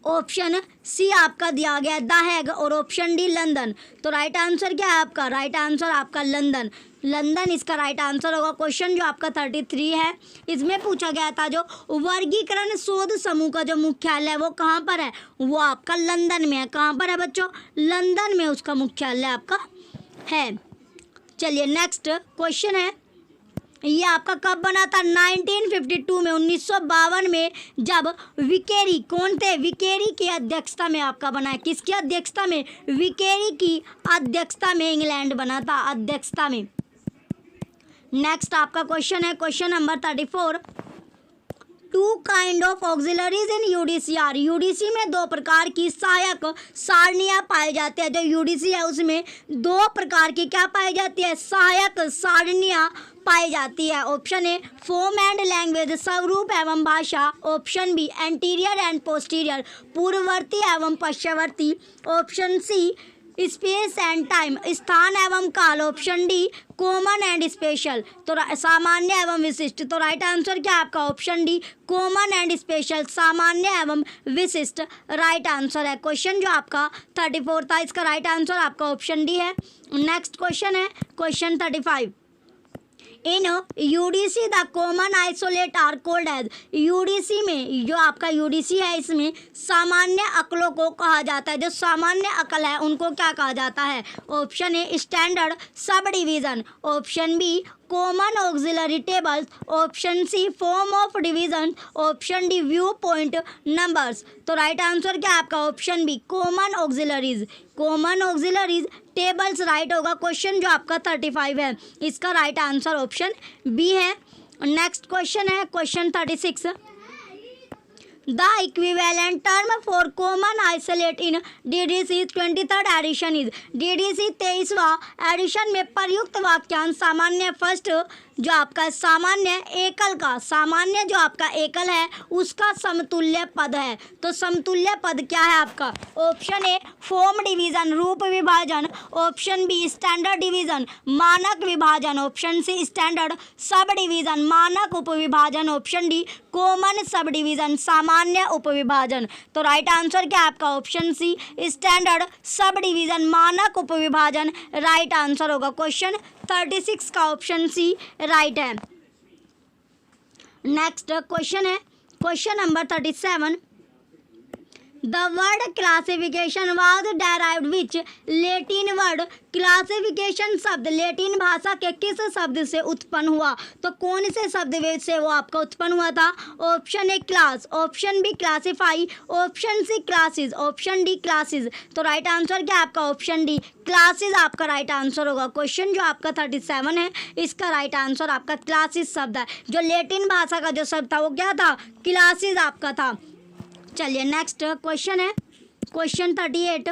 A: option C आपका दिया गया द हैग और ऑप्शन डी लंदन। तो राइट आंसर क्या है आपका? राइट आंसर आपका लंदन। लंदन इसका राइट आंसर होगा। क्वेश्चन जो आपका 33 है इसमें पूछा गया था जो वर्गीकरण शोध समूह का जो मुख्यालय है वो कहाँ पर है? वो आपका लंदन में है। कहाँ पर है बच्चों? लंदन में उसका मुख्यालय आपका है। चलिए नेक्स्ट क्वेश्चन है, ये आपका कब बना था? 1952 में, 1952 में, जब विकेरी कौन थे? विकेरी की अध्यक्षता में आपका बना है। किसकी अध्यक्षता में? विकेरी की अध्यक्षता में इंग्लैंड बना था, अध्यक्षता में। नेक्स्ट आपका क्वेश्चन है question number 34, two kind of auxiliaries in UDC are. UDC में दो प्रकार की सहायक सारणियाँ पाई जाती है। जो यूडीसी है उसमें दो प्रकार की क्या पाई जाती है? सहायक सारणियाँ पाई जाती है। Option A form and language, स्वरूप एवं भाषा। Option B anterior and posterior, पूर्ववर्ती एवं पश्चिमवर्ती। Option C space and time, स्थान एवं काल। Option D common and special, तो सामान्य एवं विशिष्ट। तो राइट आंसर क्या है आपका? Option D common and special, सामान्य एवं विशिष्ट राइट आंसर है। क्वेश्चन जो आपका 34 था इसका राइट आंसर आपका ऑप्शन डी है। नेक्स्ट क्वेश्चन है question 35, in UDC the common isolate are called as. UDC में जो आपका यूडीसी है इसमें सामान्य अकलों को कहा जाता है। जो सामान्य अकल है उनको क्या कहा जाता है? Option A standard sub division, option B common auxiliary tables, option C form of division, option D viewpoint numbers. तो राइट आंसर क्या है आपका? Option B common auxiliaries, common auxiliaries tables right होगा। क्वेश्चन जो आपका 35 है इसका right answer option B है। नेक्स्ट क्वेश्चन है question 36, the equivalent term for common isolate in DDC 23rd edition is. DDC 23वां एडिशन में प्रयुक्त वाक्यांश सामान्य फर्स्ट जो आपका सामान्य एकल का, सामान्य जो आपका एकल है उसका समतुल्य पद है। तो समतुल्य पद क्या है आपका? ऑप्शन ए फॉर्म डिवीजन, रूप विभाजन। ऑप्शन बी स्टैंडर्ड डिवीजन, मानक विभाजन। Option C standard sub division, मानक उपविभाजन। Option D common subdivision, सामान्य उपविभाजन। तो राइट आंसर क्या है आपका? Option C standard sub division, मानक उपविभाजन राइट आंसर होगा। क्वेश्चन 36 का ऑप्शन सी राइट है। नेक्स्ट क्वेश्चन है question number 37, the word classification was derived which. Latin word classification शब्द लेटिन भाषा के किस शब्द से उत्पन्न हुआ? तो कौन से शब्द से वो आपका उत्पन्न हुआ था? Option A class, option B classify, option C classes, option D classes. तो राइट आंसर क्या आपका? ऑप्शन डी क्लासेस आपका राइट आंसर होगा। क्वेश्चन जो आपका 37 है इसका राइट आंसर आपका क्लासेस शब्द है। जो लेटिन भाषा का जो शब्द था वो क्या था? क्लासेस आपका था। चलिए नेक्स्ट क्वेश्चन है question 38,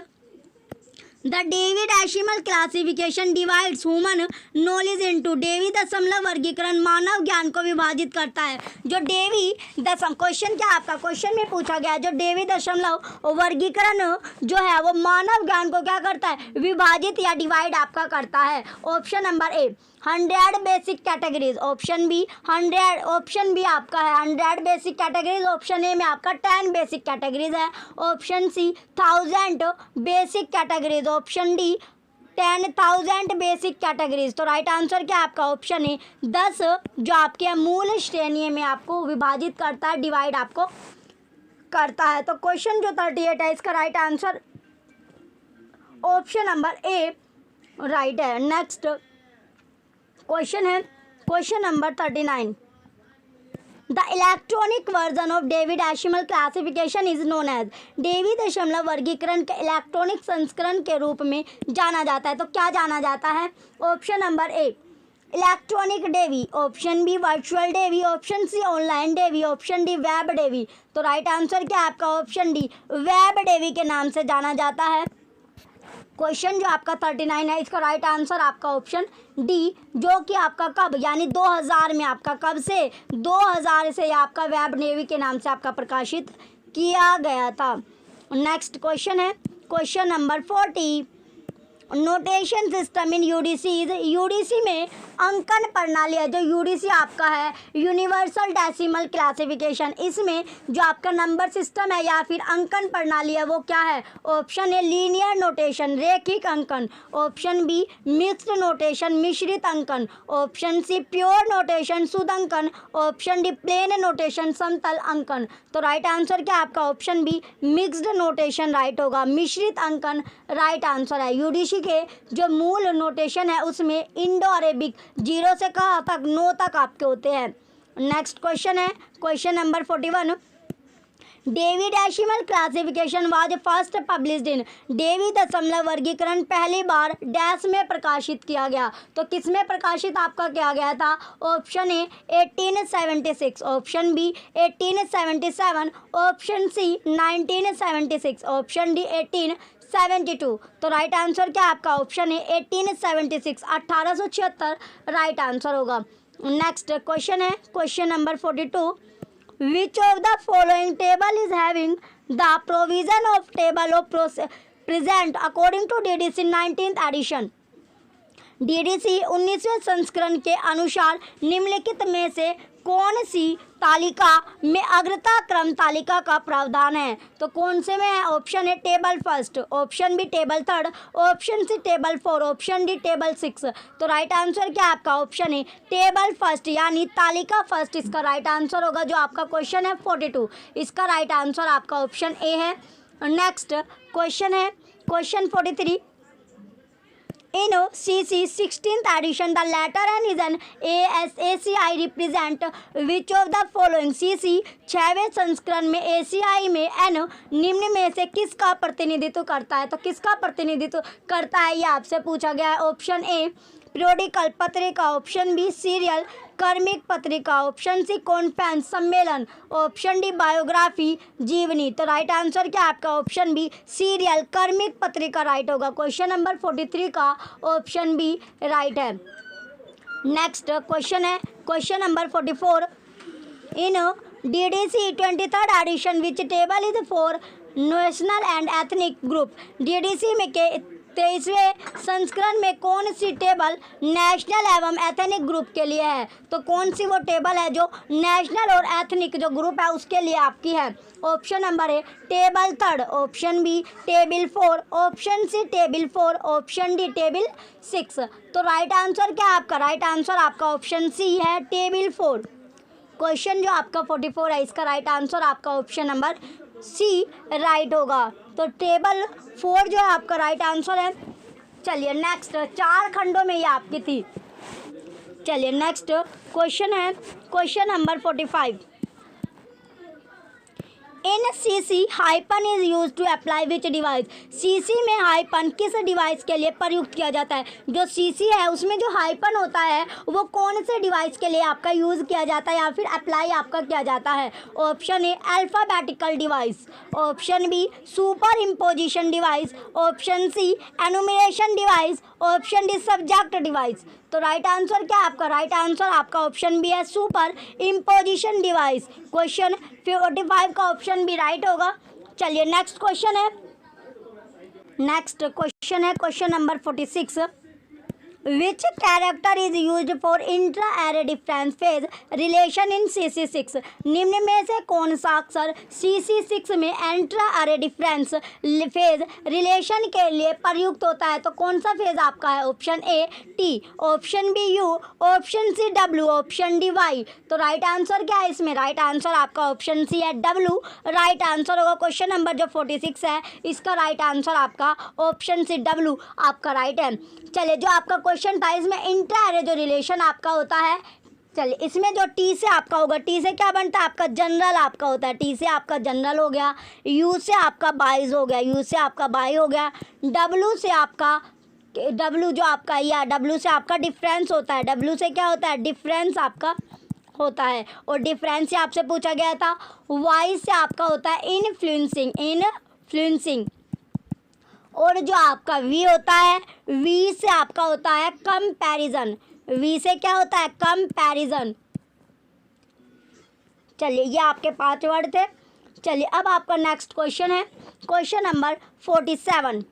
A: the Dewey decimal classification divides human knowledge into. Dewey दशमलव वर्गीकरण मानव ज्ञान को विभाजित करता है। जो डेवी क्वेश्चन क्या आपका? क्वेश्चन में पूछा गया जो डेवी दशमलव वर्गीकरण जो है वो मानव ज्ञान को क्या करता है? विभाजित या डिवाइड आपका करता है। Option number A 100 basic categories, option B 100, option B आपका है 100 बेसिक कैटेगरीज, ऑप्शन ए में आपका 10 बेसिक कैटेगरीज है, option C 1000 basic categories, option D 10,000 basic categories. तो राइट आंसर क्या आपका? ऑप्शन ए 10 जो आपके मूल श्रेणी में आपको विभाजित करता है, डिवाइड आपको करता है। तो क्वेश्चन जो 38 है इसका right answer option number A right है। नेक्स्ट क्वेश्चन है question number 39, the electronic version of Dewey decimal classification is known as. Dewey दशमलव वर्गीकरण के इलेक्ट्रॉनिक संस्करण के रूप में जाना जाता है। तो क्या जाना जाता है? Option number A electronic Dewey, option B virtual Dewey, option C online Dewey, option D web Dewey. तो राइट आंसर क्या है आपका? ऑप्शन डी वेब डेवी के नाम से जाना जाता है। क्वेश्चन जो आपका 39 है, इसका राइट आंसर आपका ऑप्शन डी, जो कि आपका कब यानी 2000 में आपका कब से 2000 से आपका वेब डेवी के नाम से आपका प्रकाशित किया गया था। नेक्स्ट क्वेश्चन है question number 40। Notation system in UDC. UDC में अंकन प्रणाली है, जो यूडीसी आपका है यूनिवर्सल डेसिमल क्लासिफिकेशन, इसमें जो आपका नंबर सिस्टम है या फिर अंकन प्रणाली है वो क्या है? ऑप्शन ए लीनियर नोटेशन रैखिक अंकन, ऑप्शन बी मिक्स्ड नोटेशन मिश्रित अंकन, ऑप्शन सी प्योर नोटेशन शुद्ध अंकन, ऑप्शन डी प्लेन नोटेशन समतल अंकन। तो राइट आंसर क्या आपका? Option be mixed notation right होगा, मिश्रित अंकन राइट आंसर है। यूडीसी के जो मूल नोटेशन है उसमें इंडो अरेबिक 0 से कहाँ तक 9 तक आपके होते हैं। नेक्स्ट क्वेश्चन है question number 41। Dewey decimal classification was first published in. Dewey दशमलव वर्गीकरण पहली बार डैश में प्रकाशित किया गया। तो किस में प्रकाशित आपका किया गया था? Option A 1876, option B 1877, option C 1976, option D 1872। तो राइट आंसर क्या आपका? ऑप्शन है 1876 1876 राइट आंसर होगा। नेक्स्ट क्वेश्चन है question number 42। Which of the following table is having the provision of table of present according to DDC 19th edition. DDC 19वें संस्करण के अनुसार निम्नलिखित में से कौन सी तालिका में अग्रता क्रम तालिका का प्रावधान है? तो कौन से में है? Option A table first, option B table third, option C table 4, option D table 6। तो राइट आंसर क्या आपका? ऑप्शन ए टेबल फर्स्ट यानी तालिका फर्स्ट इसका राइट आंसर होगा। जो आपका क्वेश्चन है 42, इसका राइट आंसर आपका ऑप्शन ए है। नेक्स्ट क्वेश्चन है question 43। In CC 16th edition, the letter N is an ACI represent which of the following? CC 6वें संस्करण में ACI में N निम्न में से किसका प्रतिनिधित्व करता है? तो किसका प्रतिनिधित्व करता है ये आपसे पूछा गया है। ऑप्शन ए पीरियोडिकल पत्रिका, ऑप्शन बी सीरियल कर्मिक पत्रिका, ऑप्शन सी कॉन्फ्रेंस सम्मेलन, ऑप्शन डी बायोग्राफी जीवनी। तो राइट आंसर क्या आपका? ऑप्शन बी सीरियल कर्मिक पत्रिका राइट होगा। क्वेश्चन नंबर 43 का ऑप्शन बी राइट है। नेक्स्ट क्वेश्चन है question number 44। In DDC 23rd edition which table is for national and ethnic group. DDC में के 23वें संस्करण में कौन सी टेबल नेशनल एवं एथनिक ग्रुप के लिए है? तो कौन सी वो टेबल है जो नेशनल और एथनिक जो ग्रुप है उसके लिए आपकी है? Option number A table third, option B table 4, option C table 4, option D table 6। तो राइट आंसर क्या आपका? राइट आंसर आपका ऑप्शन सी है टेबल 4। क्वेश्चन जो आपका 44 है इसका राइट आंसर आपका ऑप्शन नंबर सी राइट होगा। तो टेबल 4 जो है आपका राइट आंसर है। चलिए नेक्स्ट 4 खंडों में ये आपकी थी। चलिए नेक्स्ट क्वेश्चन है question number 45। In CC hyphen is use to apply which device. CC में हाइपन किस डिवाइस के लिए प्रयुक्त किया जाता है? जो सीसी है उसमें जो हाइपन होता है वो कौन से डिवाइस के लिए आपका यूज़ किया जाता है या फिर अप्लाई आपका किया जाता है? Option A alphabetical device, option B superimposition device, option C enumeration device, option D subject device. तो राइट आंसर क्या आपका? राइट आंसर आपका ऑप्शन बी है सुपर इम्पोजिशन डिवाइस। क्वेश्चन 45 का ऑप्शन बी राइट होगा। चलिए नेक्स्ट क्वेश्चन है question number 46। Which character is used for intra array difference phase relation in CC6। निम्न में से कौन सा अक्षर CC6 में intra array difference phase relation के लिए प्रयुक्त होता है? तो कौन सा फेज आपका है? Option A T, option B U, option C W, option D Y. तो राइट आंसर क्या है इसमें? राइट आंसर आपका ऑप्शन सी है डब्ल्यू राइट आंसर होगा। क्वेश्चन नंबर जो 46 है इसका राइट आंसर आपका ऑप्शन सी डब्ल्यू आपका राइट है। चलिए जो आपका क्वेश्चन था इसमें इंट्रा एरे जो रिलेशन आपका होता है चलिए, इसमें जो टी से आपका होगा, टी से क्या बनता है आपका जनरल आपका होता है, टी से आपका जनरल हो गया, यू से आपका बाइज हो गया, यू से आपका बाई हो गया, डब्लू से आपका, डब्लू जो आपका या डब्लू से आपका डिफरेंस होता है, डब्लू से क्या होता है डिफरेंस आपका होता है, और डिफरेंस से आपसे पूछा गया था। वाई से आपका होता है इन्फ्लुएंसिंग, इन्फ्लुएंसिंग, और जो आपका वी होता है, वी से आपका होता है कंपैरिजन, वी से क्या होता है कंपैरिजन। चलिए, ये आपके 5 वर्ड थे। चलिए, अब आपका नेक्स्ट क्वेश्चन है question number 47।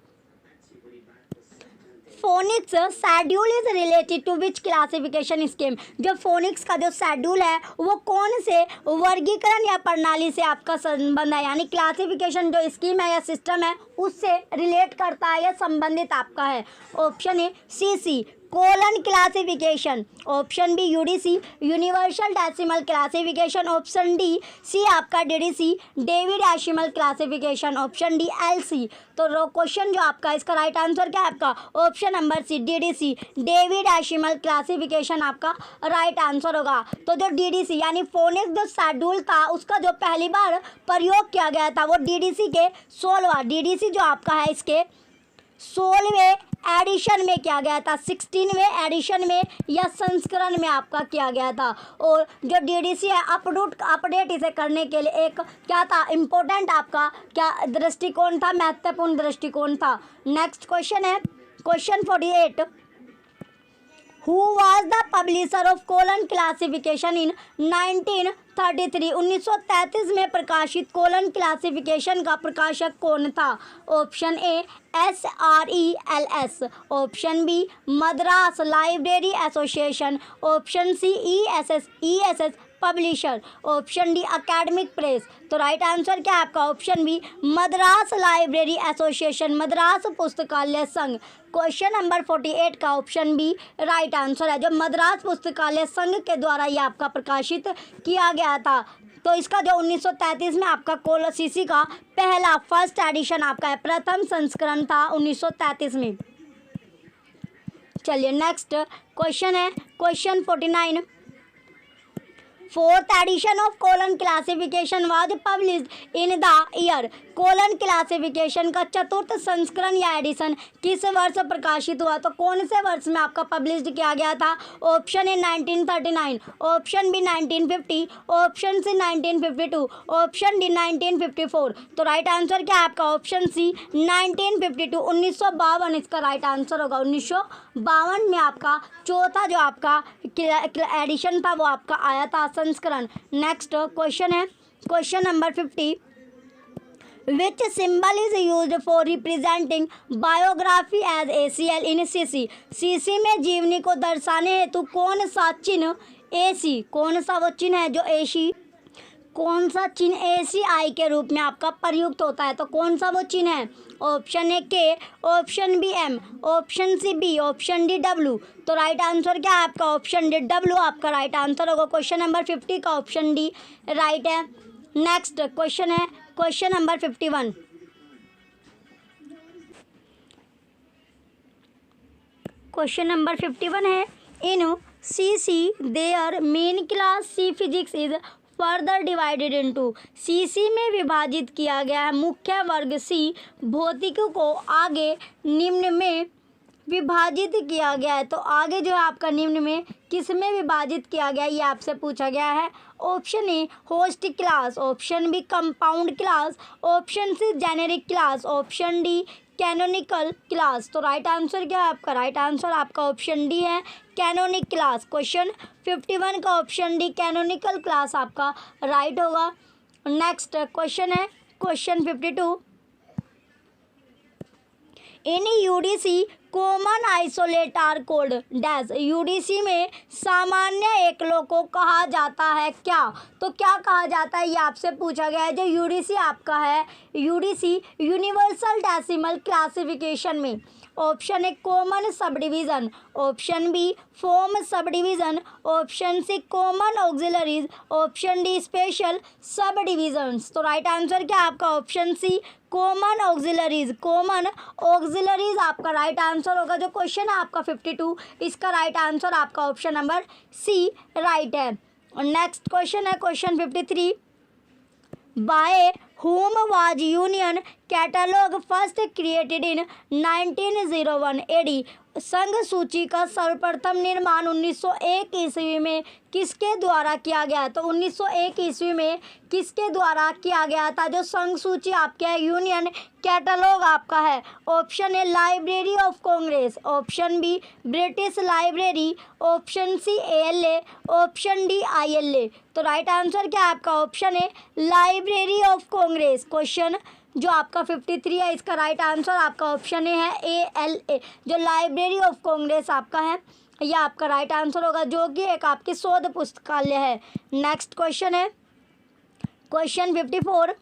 A: Phoenix schedule is related to which classification scheme. जो फोनिक्स का जो शेड्यूल है वो कौन से वर्गीकरण या प्रणाली से आपका संबंध है, यानी क्लासिफिकेशन जो स्कीम है या सिस्टम है उससे रिलेट करता है या संबंधित आपका है। Option A C colon classification, option B UDC universal decimal classification, option D C आपका DDC David decimal classification, option D LC. तो क्वेश्चन जो आपका इसका राइट आंसर क्या है आपका option number C DDC David decimal classification आपका right answer होगा। तो जो डीडीसी यानी फोनिक्स जो शेड्यूल था उसका जो पहली बार प्रयोग किया गया था वो डीडीसी के 16वां, डीडीसी जो आपका है इसके 16वें एडिशन में किया गया था, 16वें एडिशन में या संस्करण में आपका किया गया था। और जो डीडीसी है अपडेट इसे करने के लिए एक क्या था इम्पोर्टेंट आपका क्या दृष्टिकोण था, महत्वपूर्ण दृष्टिकोण था। नेक्स्ट क्वेश्चन है question 48। Who was the publisher of colon classification इन 1933। 1933 में प्रकाशित कोलन क्लासिफिकेशन का प्रकाशक कौन था। Option A SRELS, option B Madras library association, option C ESS publisher, option D academic press. तो राइट आंसर क्या है आपका option B Madras library association, Madras पुस्तकालय संघ। क्वेश्चन नंबर 48 का ऑप्शन बी राइट आंसर है, जो मद्रास पुस्तकालय संघ के द्वारा ये आपका प्रकाशित किया गया था। तो इसका जो 1933 में आपका कोलोसीसी का पहला फर्स्ट एडिशन आपका है, प्रथम संस्करण था 1933 में। चलिए, नेक्स्ट क्वेश्चन है question 49। Fourth edition of colon classification was published in the year. Colon classification का चतुर्थ संस्करण या एडिशन किस वर्ष प्रकाशित हुआ। तो कौन से वर्ष में आपका पब्लिश्ड किया गया था। Option A 1939, option B 1950, option C 1952, option D 1954। तो राइट आंसर क्या है आपका ऑप्शन सी 1952, 1952 इसका राइट आंसर होगा। 1952 में आपका चौथा जो आपका एडिशन था वो आपका आया था संस्करण। नेक्स्ट क्वेश्चन है question number 50। Which symbol is used for representing biography as ACL in CC। CC में जीवनी को दर्शाने हेतु कौन सा चिन्ह AC, कौन सा वो चिन्ह है जो AC, कौन सा चिन्ह ACI के रूप में आपका प्रयुक्त होता है। तो कौन सा वो चिन्ह है। Option A K, option B M, option C B, option D W। तो राइट आंसर क्या है आपका ऑप्शन डी W आपका राइट आंसर होगा। क्वेश्चन नंबर 50 का ऑप्शन डी राइट है। नेक्स्ट क्वेश्चन है क्वेश्चन नंबर 51। क्वेश्चन नंबर 51 है in CC their main class C physics is further divided into. CC में विभाजित किया गया है मुख्य वर्ग C भौतिकी को आगे निम्न में विभाजित किया गया है। तो आगे जो है आपका निम्न में किस में विभाजित किया गया ये आपसे पूछा गया है। Option A host class, option B compound class, option C generic class, option D canonical class. तो राइट आंसर क्या है आपका राइट आंसर आपका ऑप्शन डी है कैनोनिक क्लास। क्वेश्चन 51 का ऑप्शन डी कैनोनिकल क्लास आपका राइट होगा। नेक्स्ट क्वेश्चन है question 52। In UDC common isolate are called dash. UDC में सामान्य एकलों को कहा जाता है क्या। तो क्या कहा जाता है ये आपसे पूछा गया है। जो UDC आपका है UDC यूनिवर्सल डेसिमल क्लासिफिकेशन में option A common subdivision, option B form subdivision, option C common auxiliaries, option D special subdivisions. तो राइट आंसर क्या है आपका option C common auxiliaries. Common auxiliaries आपका right answer होगा। जो question है आपका 52, इसका राइट आंसर आपका ऑप्शन नंबर सी राइट है। और नेक्स्ट क्वेश्चन है question 53, by whom was union catalogue first created in 1901 AD। संघ सूची का सर्वप्रथम निर्माण 1901 ईस्वी में किसके द्वारा किया गया? तो 1901 ईस्वी में किसके द्वारा किया गया था जो संघ सूची आपके है यूनियन कैटलॉग आपका है? Option A library of Congress, option B British library, option C ALA, option D ILA। तो राइट आंसर क्या है आपका option A library of Congress. Question जो आपका 53 है, इसका राइट आंसर आपका ऑप्शन ए है ALA, जो लाइब्रेरी ऑफ कांग्रेस आपका है, यह आपका राइट आंसर होगा, जो कि एक आपकी शोध पुस्तकालय है। नेक्स्ट क्वेश्चन है question 54,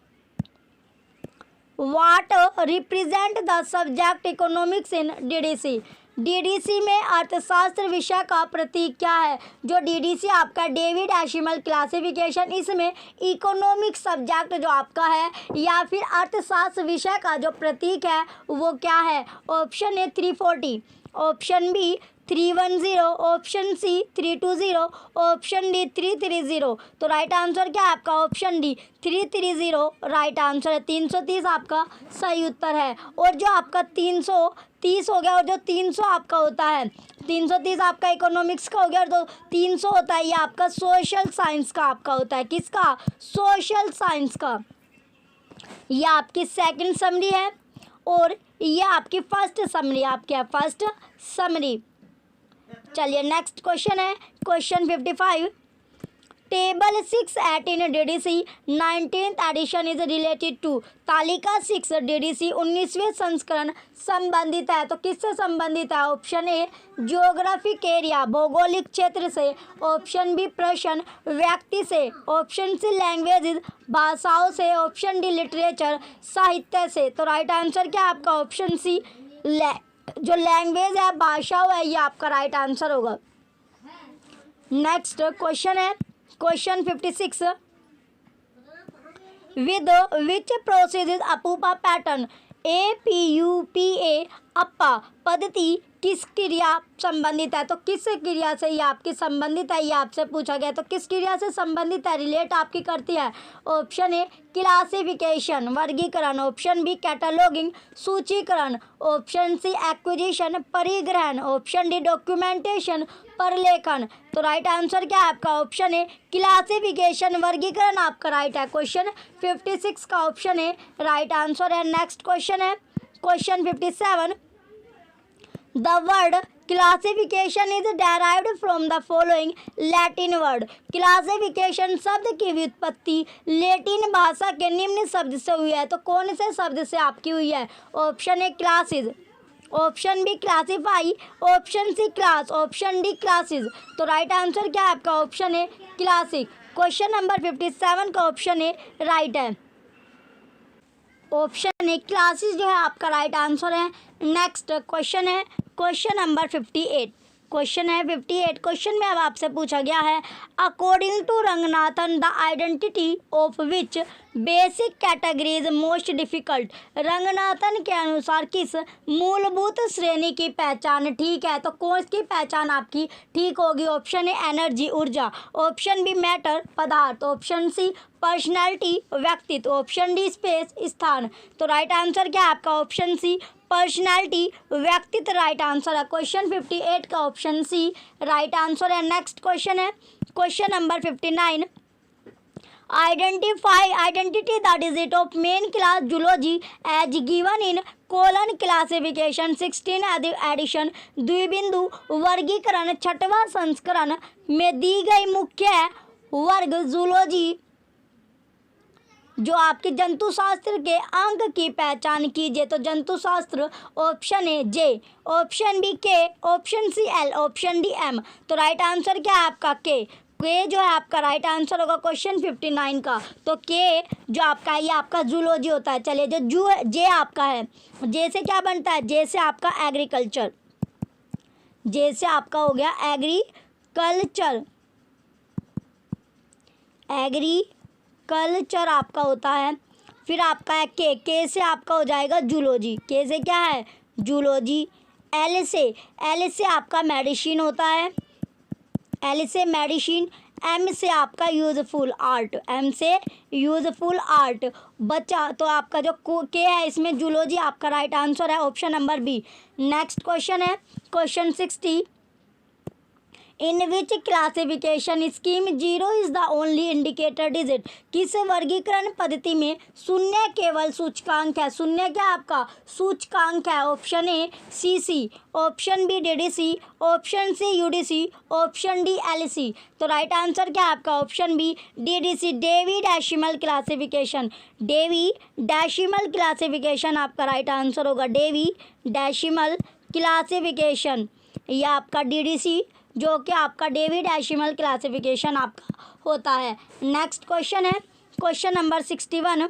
A: what represent the subject economics in DDC। DDC में अर्थशास्त्र विषय का प्रतीक क्या है? जो DDC आपका डेविड डेसिमल क्लासिफिकेशन, इसमें इकोनॉमिक्स सब्जेक्ट जो आपका है या फिर अर्थशास्त्र विषय का जो प्रतीक है वो क्या है? Option A 340, option B 310, option C 320, option D 330। तो राइट आंसर क्या है आपका ऑप्शन डी 330 राइट आंसर है। 330 आपका सही उत्तर है। और जो आपका 330 हो गया और जो 300 आपका होता है, 330 आपका इकोनॉमिक्स का हो गया और जो 300 होता है ये आपका सोशल साइंस का आपका होता है। किसका? सोशल साइंस का। यह आपकी सेकंड समरी है और ये आपकी फर्स्ट समरी आपकी है, फर्स्ट समरी। चलिए नेक्स्ट क्वेश्चन है question 55, table 6 in DDC 19th edition is related to. तालिका 6 DDC 19वें संस्करण संबंधित है, तो किससे संबंधित है? ऑप्शन ए ज्योग्राफिक एरिया, भौगोलिक क्षेत्र से, ऑप्शन बी प्रश्न व्यक्ति से, ऑप्शन सी लैंग्वेजेस भाषाओं से, ऑप्शन डी लिटरेचर साहित्य से। तो राइट आंसर क्या आपका ऑप्शन सी जो लैंग्वेज है भाषाओं है, ये आपका राइट आंसर होगा। नेक्स्ट क्वेश्चन है question 56, with which process अपूपा pattern APUPA अप्पा पद्धति किस क्रिया संबंधित है? तो किस क्रिया से ये आपकी संबंधित है, ये आपसे पूछा गया। तो किस क्रिया से संबंधित है, रिलेट आपकी करती है? ऑप्शन ए क्लासिफिकेशन वर्गीकरण, ऑप्शन बी कैटलॉगिंग सूचीकरण, ऑप्शन सी एक्विजिशन परिग्रहण, ऑप्शन डी डॉक्यूमेंटेशन परलेखन। तो राइट आंसर क्या है आपका ऑप्शन ए क्लासिफिकेशन वर्गीकरण आपका राइट है। क्वेश्चन 56 का ऑप्शन ए राइट आंसर है। नेक्स्ट क्वेश्चन है question 57, the word classification is derived from the following Latin word. Classification शब्द की व्युत्पत्ति लैटिन भाषा के निम्न शब्द से हुई है, तो कौन से शब्द से आपकी हुई है? Option A classes, option B classify, option C class, option D classes. तो राइट आंसर क्या है आपका option A classic. Question number 57 का ऑप्शन ए राइट है। ऑप्शन ए क्लासेस जो है आपका राइट आंसर है। नेक्स्ट क्वेश्चन है क्वेश्चन नंबर 58। क्वेश्चन है 58। क्वेश्चन में अब आपसे पूछा गया है, according to Ranganathan the identity of which basic categories most difficult. Ranganathan के अनुसार किस मूलभूत श्रेणी की पहचान ठीक है? तो कौन की पहचान आपकी ठीक होगी? ऑप्शन ए एनर्जी ऊर्जा, ऑप्शन बी मैटर पदार्थ, ऑप्शन सी पर्सनैलिटी व्यक्तित्व, ऑप्शन डी स्पेस स्थान। तो राइट आंसर क्या है आपका ऑप्शन सी पर्सनैलिटी व्यक्तित्व राइट आंसर है। क्वेश्चन 58 का ऑप्शन सी राइट आंसर है। नेक्स्ट क्वेश्चन है question number 59, identity the digit of main class zoology as given in colon classification 16 edition. द्विबिंदु वर्गीकरण 6वां संस्करण में दी गई मुख्य वर्ग जूलॉजी जो आपके जंतुशास्त्र के अंग की पहचान कीजिए। तो जंतुशास्त्र option A J, option B K, option C L, option D M. तो राइट आंसर क्या है आपका के। के जो है आपका राइट आंसर होगा क्वेश्चन 59 का। तो के जो आपका है ये आपका जूलॉजी होता है। चलिए जो जे आपका है, जे से क्या बनता है, जे से आपका एग्रीकल्चर, जे से आपका हो गया एग्रीकल्चर, एग्रीकल्चर आपका होता है। फिर आपका है के से आपका हो जाएगा जूलॉजी, के से क्या है जूलॉजी। एल से आपका मेडिसिन होता है, एल से मेडिसिन। एम से आपका यूजफुल आर्ट, एम से यूजफुल आर्ट बच्चा। तो आपका जो के है इसमें जूलॉजी आपका राइट आंसर है, option number B. Next question है question 60, in which classification scheme zero is the only indicator digit. किस वर्गीकरण पद्धति में शून्य केवल सूचकांक है, शून्य क्या आपका सूचकांक है। Option A CC, option B DDC, option C UDC, option D LC. तो राइट आंसर क्या है आपका option B DDC, Dewey decimal classification, Dewey decimal classification आपका राइट आंसर होगा, डेवी डेसिमल क्लासिफिकेशन। यह आपका डीडीसी जो कि आपका डेवी डेसिमल क्लासिफिकेशन आपका होता है। नेक्स्ट क्वेश्चन है question number 61,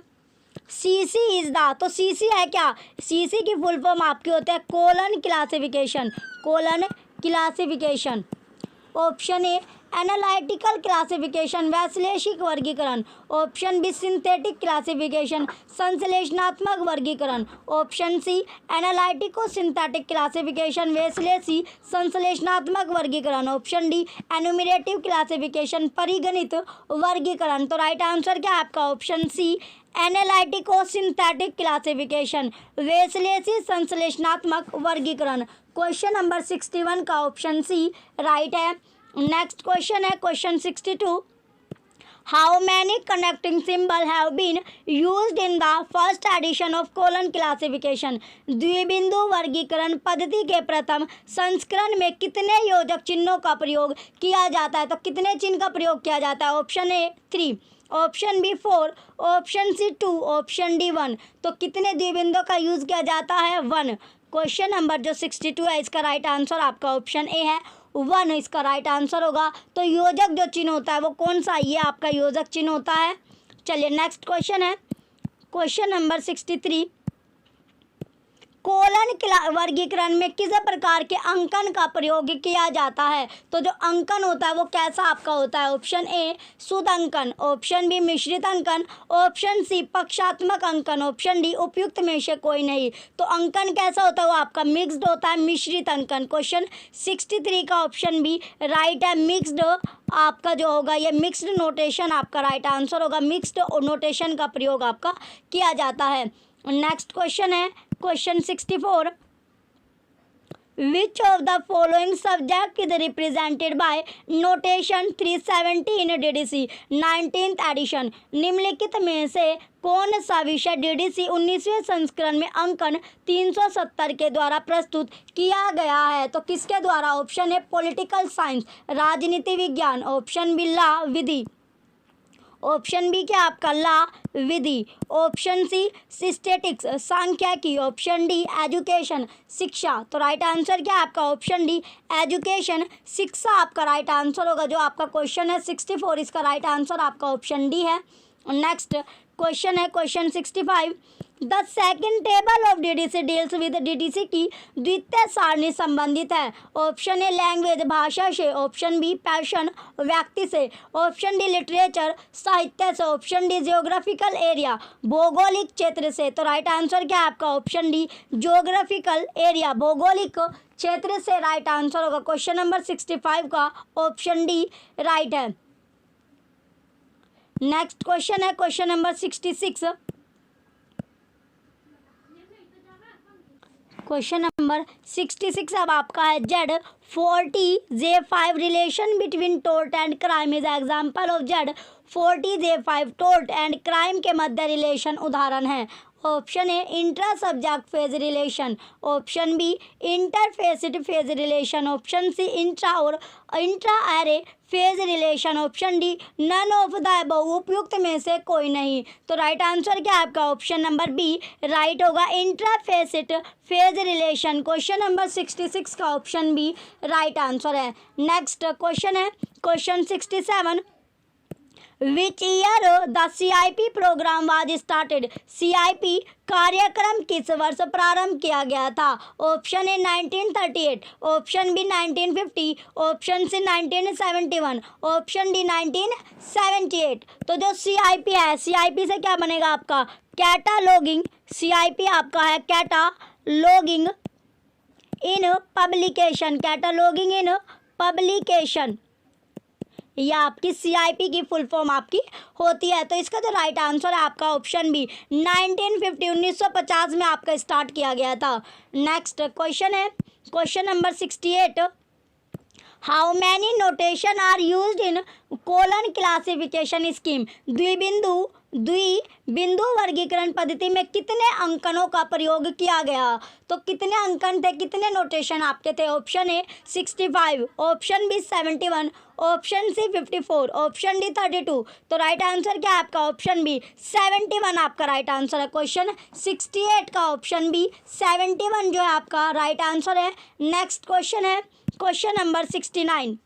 A: CC is the. तो सीसी है क्या, सीसी की फुल फॉर्म आपकी होती है colon classification, colon classification. Option A analytical classification, वैश्लेषिक वर्गीकरण। ऑप्शन बी सिंथेटिक क्लासिफिकेशन, संश्लेषणात्मक वर्गीकरण। Option C analytico synthetic classification, वैश्लेषी संश्लेषणात्मक वर्गीकरण। ऑप्शन डी एनुमरेटिव क्लासिफिकेशन, परिगणित वर्गीकरण। तो राइट आंसर क्या है आपका option C analytico synthetic classification, वैश्लेषी संश्लेषणात्मक वर्गीकरण। क्वेश्चन नंबर 61 का ऑप्शन सी राइट है। नेक्स्ट क्वेश्चन है question 62, how many connecting symbol have been used in the first edition of colon classification. द्विबिंदु वर्गीकरण पद्धति के प्रथम संस्करण में कितने योजक चिन्हों का प्रयोग किया जाता है। तो कितने चिन्ह का प्रयोग किया जाता है। Option A 3, option B 4, option C 2, option D 1। तो कितने द्विबिंदु का यूज किया जाता है 1। क्वेश्चन नंबर जो 62 है इसका राइट आंसर आपका ऑप्शन ए है 1, इसका राइट आंसर होगा। तो योजक जो चिन्ह होता है वो कौन सा, ये आपका योजक चिन्ह होता है। चलिए नेक्स्ट क्वेश्चन है क्वेश्चन नंबर 63, कोलन वर्गीकरण में किस प्रकार के अंकन का प्रयोग किया जाता है। तो जो अंकन होता है वो कैसा आपका होता है। ऑप्शन ए शुद्ध अंकन, ऑप्शन बी मिश्रित अंकन, ऑप्शन सी पक्षात्मक अंकन, ऑप्शन डी उपयुक्त में से कोई नहीं। तो अंकन कैसा होता है वो आपका मिक्स्ड होता है, मिश्रित अंकन। क्वेश्चन 63 का ऑप्शन बी राइट है, मिक्स्ड आपका जो होगा ये मिक्स्ड नोटेशन आपका राइट आंसर होगा, मिक्स्ड नोटेशन का प्रयोग आपका किया जाता है। नेक्स्ट क्वेश्चन है question 64, which of the following subject is represented by notation 370 in DDC 19th edition. निम्नलिखित में से कौन सा विषय डीडीसी 19वें संस्करण में अंकन 370 के द्वारा प्रस्तुत किया गया है। तो किसके द्वारा। ऑप्शन है पॉलिटिकल साइंस, राजनीति विज्ञान, ऑप्शन बी ला विधि, ऑप्शन बी क्या आपका ला विधि, ऑप्शन सी स्टैटिक्स सांख्यिकी, ऑप्शन डी एजुकेशन शिक्षा। तो राइट आंसर क्या आपका ऑप्शन डी एजुकेशन शिक्षा आपका राइट आंसर होगा। जो आपका क्वेश्चन है 64 इसका राइट आंसर आपका ऑप्शन डी है। नेक्स्ट क्वेश्चन है question 65, the second table of DDC deals with DDC की द्वितीय सारणी संबंधित है। ऑप्शन ए लैंग्वेज भाषा से, ऑप्शन बी पैशन व्यक्ति से, ऑप्शन डी लिटरेचर साहित्य से, ऑप्शन डी जियोग्राफिकल एरिया भौगोलिक क्षेत्र से। तो राइट आंसर क्या है आपका ऑप्शन डी जियोग्राफिकल एरिया भौगोलिक क्षेत्र से राइट आंसर होगा। क्वेश्चन नंबर 65 का ऑप्शन डी राइट है। नेक्स्ट क्वेश्चन है क्वेश्चन नंबर 66, क्वेश्चन नंबर 66 अब आपका है Z40J5 relation between tort and crime is example of Z40J5 tort and crime के मध्य रिलेशन उदाहरण है। Option A intra subject phase relation, option B interfacet phase relation, option C intra और intra array phase relation, option D none of the above, उपयुक्त में से कोई नहीं। तो राइट आंसर क्या है आपका? ऑप्शन नंबर बी राइट होगा, intrafacet phase relation. Question number 66 का ऑप्शन बी राइट आंसर है। नेक्स्ट क्वेश्चन है question 67, which year the CIP programme was started, CIP कार्यक्रम किस वर्ष प्रारंभ किया गया था? Option A 1938, option B 1950, option C 1971, option D 1978। तो जो CIP है, CIP से क्या बनेगा आपका? कैटालॉगिंग, CIP आपका है कैटालॉगिंग इन पब्लिकेशन, कैटालॉगिंग इन पब्लिकेशन, यह आपकी CIP की फुल फॉर्म आपकी होती है। तो इसका जो राइट आंसर है आपका ऑप्शन बी 1950, 1950 में आपका स्टार्ट किया गया था। नेक्स्ट क्वेश्चन है question number 68, how many notation are used in colon classification scheme, द्विबिंदु वर्गीकरण पद्धति में कितने अंकनों का प्रयोग किया गया? तो कितने अंकन थे, कितने नोटेशन आपके थे? Option A 65, option B 71, option C 54, option D 32। तो राइट आंसर क्या है आपका? ऑप्शन बी 71 आपका राइट आंसर है। क्वेश्चन 68 का ऑप्शन बी 71 जो है आपका राइट आंसर है। नेक्स्ट क्वेश्चन है question number 69,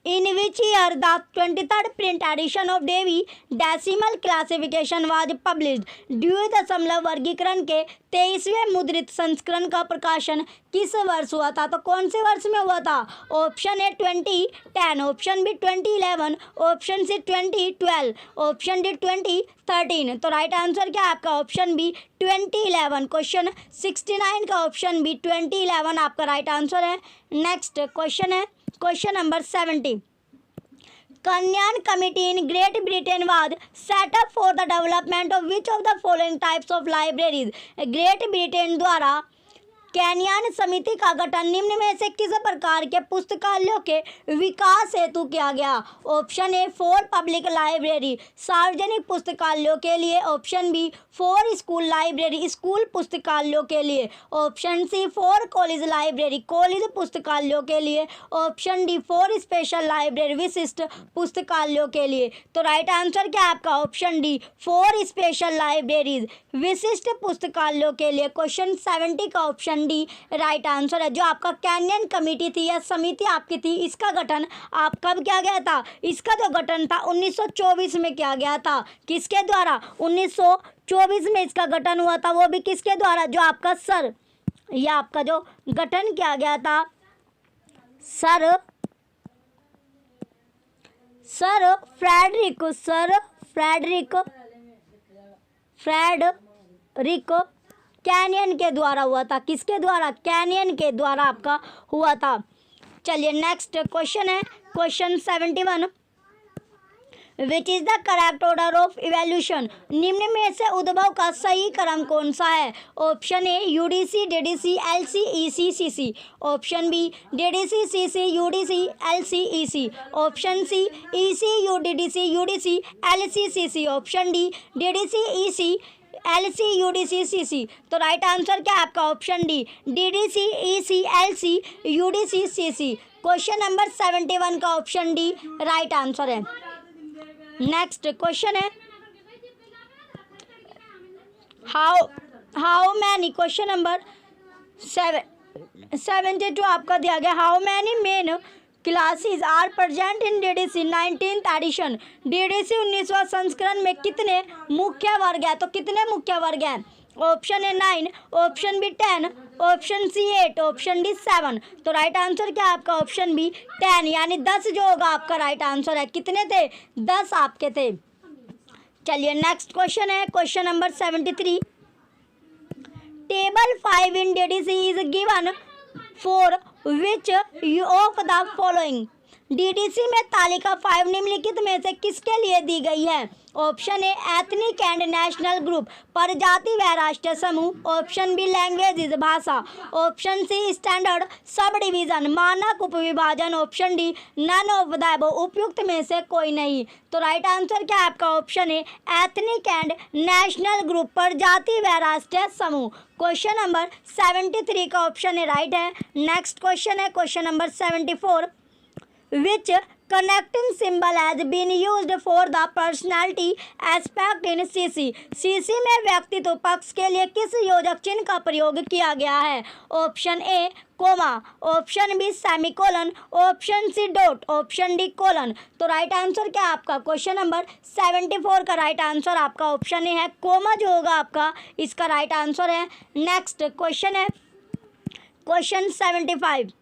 A: in which year the 23rd print edition of Dewey Decimal Classification was published, द्वि दशमलव वर्गीकरण के 23वें मुद्रित संस्करण का प्रकाशन किस वर्ष हुआ था? तो कौन से वर्ष में हुआ था? Option A 2010, option B 2011, option C 2012, option D 2013। तो राइट आंसर क्या है आपका? Option B 2011। क्वेश्चन 69 का ऑप्शन बी 2011 आपका राइट आंसर है। नेक्स्ट क्वेश्चन है question number 70, Kenyan Committee in Great Britain was set up for the development of which of the following types of libraries? Great Britain द्वारा canyon समिति का गठन निम्न में से किस प्रकार के पुस्तकालयों के विकास हेतु किया गया? ऑप्शन ए 4 पब्लिक लाइब्रेरी, सार्वजनिक पुस्तकालयों के लिए, option B 4 school library, school पुस्तकालयों के लिए, option C 4 college library, college पुस्तकालयों के लिए, ऑप्शन डी 4 स्पेशल लाइब्रेरी, विशिष्ट पुस्तकालयों के लिए। तो राइट आंसर क्या है आपका? ऑप्शन डी 4 स्पेशल लाइब्रेरीज, विशिष्ट पुस्तकालयों के लिए। क्वेश्चन 70 का ऑप्शन डी राइट आंसर है। जो आपका कैनियन कमेटी थी या समिति आपकी थी, इसका गठन आप कब किया गया था? इसका जो गठन था 1924 में किया गया था। किसके द्वारा? 1924 में इसका गठन हुआ था, वो भी किसके द्वारा? जो आपका सर, या आपका जो गठन किया गया था सर फ्रेडरिक कैनियन के द्वारा हुआ था। किसके द्वारा? कैनियन के द्वारा आपका हुआ था। चलिए नेक्स्ट क्वेश्चन है question 71, which is the correct order of evolution, निम्न में से उद्भव का सही क्रम कौन सा है? Option A UDC DDC LC EC CC, option B DDC CC UDC LC EC, option C EC UDDC UDC LC CC, option D DDC EC LC UDC CC। तो राइट आंसर क्या है आपका? Option D DDC EC LC UDC CC। Question number 71 का option D right answer है। Next question है how many, question number 72 आपका दिया गया, how many main classes are present in DDC 19th edition, DDC 19वां संस्करण में कितने मुख्य वर्ग है? तो कितने मुख्य वर्ग हैं? Option A 9, option B 10, option C 8, option D 7। तो राइट आंसर क्या है आपका? ऑप्शन बी 10, यानी 10 जो होगा आपका राइट आंसर है। कितने थे? 10 आपके थे। चलिए नेक्स्ट क्वेश्चन है question number 73, table 5 in DDC is given for which of the following, DDC में तालिका 5 निम्नलिखित में से किसके लिए दी गई है? Option A ethnic and national group, प्रजाति व राष्ट्र समूह। ऑप्शन बी लैंग्वेज भाषा। Option C standard sub division, मानक उपविभाजन। Option D none of the above, उपयुक्त में से कोई नहीं। तो राइट आंसर क्या है आपका? Option A ethnic and national group, प्रजाति व राष्ट्रीय समूह। क्वेश्चन नंबर 73 का ऑप्शन ए राइट है। नेक्स्ट क्वेश्चन है question number 74, which connecting symbol has been used for the personality aspect in CC? CC में व्यक्तित्व पक्ष के लिए किस योजक चिन्ह का प्रयोग किया गया है? Option A comma, option B semicolon, option C dot, option D colon. तो राइट आंसर क्या है आपका? क्वेश्चन नंबर 74 का राइट आंसर आपका ऑप्शन ए है कोमा जो होगा आपका इसका राइट आंसर है। नेक्स्ट क्वेश्चन है question 75,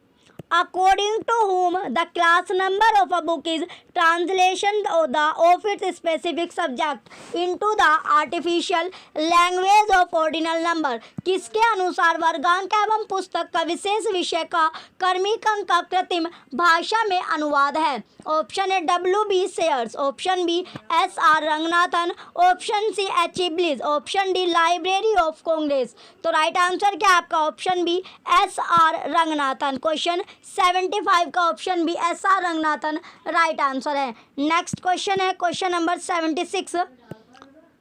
A: according to whom the class number of a book is translation of its specific subject into the artificial language of ordinal number? किसके अनुसार वर्गांक एवं पुस्तक का विशेष विषय का क्रमिक अंक का कृत्रिम भाषा में अनुवाद है? Option A W.B. Sayers, option B S.R. Ranganathan, option C H.E. Bliss, option D library of Congress. तो राइट आंसर क्या आपका? Option B S.R. Ranganathan. Question 75 का option B S.R. Ranganathan right answer है। नेक्स्ट क्वेश्चन है question number 76,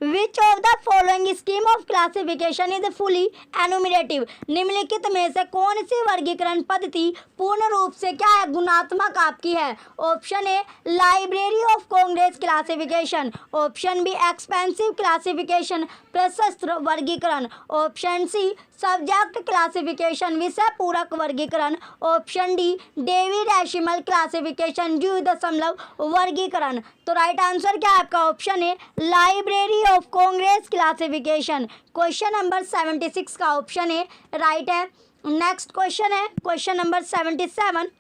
A: which of the following scheme of classification is fully enumerative? निम्नलिखित में से कौन सी वर्गीकरण पद्धति पूर्ण रूप से क्या है? गुणात्मक आपकी है। Option A library of Congress classification, option B expansive classification प्रशस्त्र वर्गीकरण, ऑप्शन सी सब्जेक्ट क्लासिफिकेशन विषय पूरक वर्गीकरण, option D Dewey decimal classification द्विदशमलव वर्गीकरण। तो राइट आंसर क्या है आपका? Option A library of Congress classification. Question number 76 का ऑप्शन ए राइट है। नेक्स्ट क्वेश्चन है question number 77,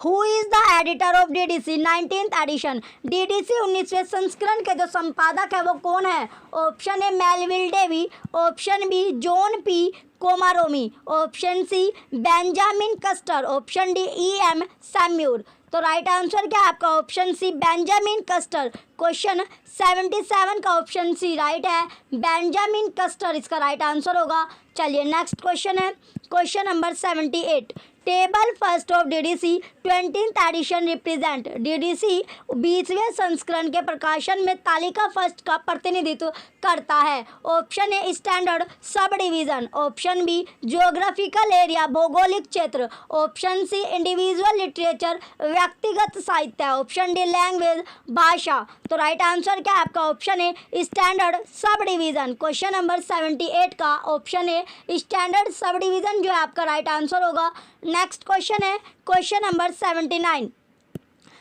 A: who is the editor of DDC 19th edition? DDC 19वें संस्करण के जो संपादक है वो कौन है? Option A Melvil Dewey, option B John P Comaromi, option C Benjamin Custer, option D E.M. सैम्यूर। तो राइट आंसर क्या है आपका? Option C Benjamin Custer. Question 77 का ऑप्शन सी राइट है, बेंजामिन कस्टर इसका राइट आंसर होगा। चलिए नेक्स्ट क्वेश्चन है question number 78, table first of DDC 20th edition represent? DDC 20वें संस्करण के प्रकाशन में तालिका फर्स्ट का प्रतिनिधित्व करता है। Option A standard sub division, option B geographical area भौगोलिक क्षेत्र, ऑप्शन सी इंडिविजुअल लिटरेचर व्यक्तिगत साहित्य, ऑप्शन डी लैंग्वेज भाषा। तो राइट आंसर क्या है आपका? Option A standard sub division. Question number 78 का option A standard sub division जो है आपका राइट आंसर होगा। नेक्स्ट क्वेश्चन है question number 79,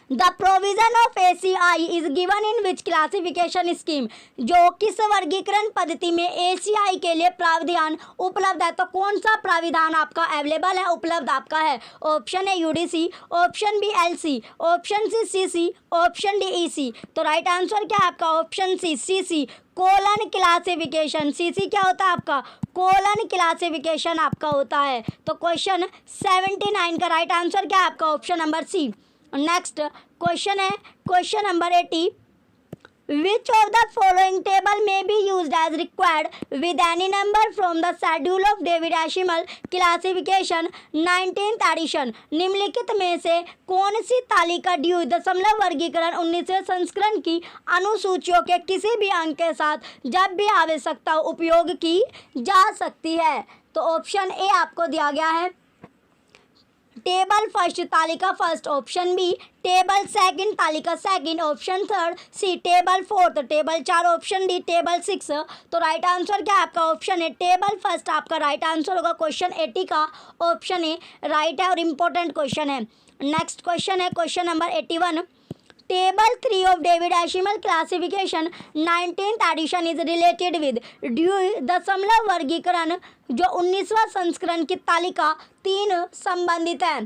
A: the provision of ACI is given in which classification scheme? जो किस वर्गीकरण पद्धति में ACI के लिए प्रावधान उपलब्ध है? तो कौन सा प्राविधान आपका अवेलेबल है, उपलब्ध आपका है? Option A UDC, option B LC, option C CC, option D EC। तो राइट आंसर क्या है आपका? Option C CC colon classification. CC क्या होता है आपका? कोलन क्लासिफिकेशन आपका होता है। तो क्वेश्चन 79 का राइट आंसर क्या है आपका? Option number C. Next question है question number 80, which of the following table may be used as required with any number from the schedule of Dewey decimal classification 19th edition? निम्नलिखित में से कौन सी तालिका द्विदशमलव वर्गीकरण 19वें संस्करण की अनुसूचियों के किसी भी अंक के साथ जब भी आवश्यकता उपयोग की जा सकती है? तो ऑप्शन ए आपको दिया गया है टेबल फर्स्ट तालिका first, option B table second तालिका second, option third C table fourth, table 4, option D table 6। तो राइट आंसर क्या है आपका? ऑप्शन ए टेबल फर्स्ट आपका राइट आंसर होगा। क्वेश्चन 80 का ऑप्शन ए राइट है और इम्पोर्टेंट क्वेश्चन है। नेक्स्ट क्वेश्चन है question number 81, table 3 of Dewey decimal classification 19th edition is related with? द्विदशमलव वर्गीकरण जो 19वां संस्करण की तालिका 3 संबंधित है।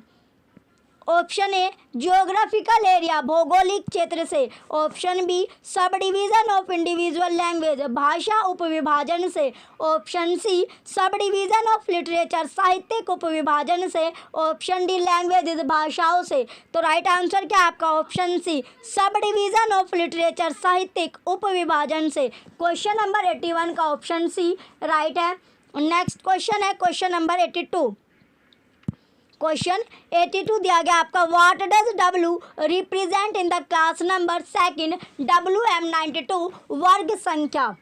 A: ऑप्शन ए जियोग्राफिकल एरिया, भौगोलिक क्षेत्र से। Option B sub division of individual language, भाषा उपविभाजन से। Option C sub division of literature, साहित्यिक उपविभाजन से। ऑप्शन डी लैंग्वेज, भाषाओं से। तो राइट आंसर क्या है आपका? Option C sub division of literature, साहित्यिक उपविभाजन से। क्वेश्चन नंबर 81 का ऑप्शन सी राइट है। नेक्स्ट क्वेश्चन है क्वेश्चन नंबर 82। क्वेश्चन 82 दिया गया आपका, what does W represent in the class number second WM92 वर्ग संख्या।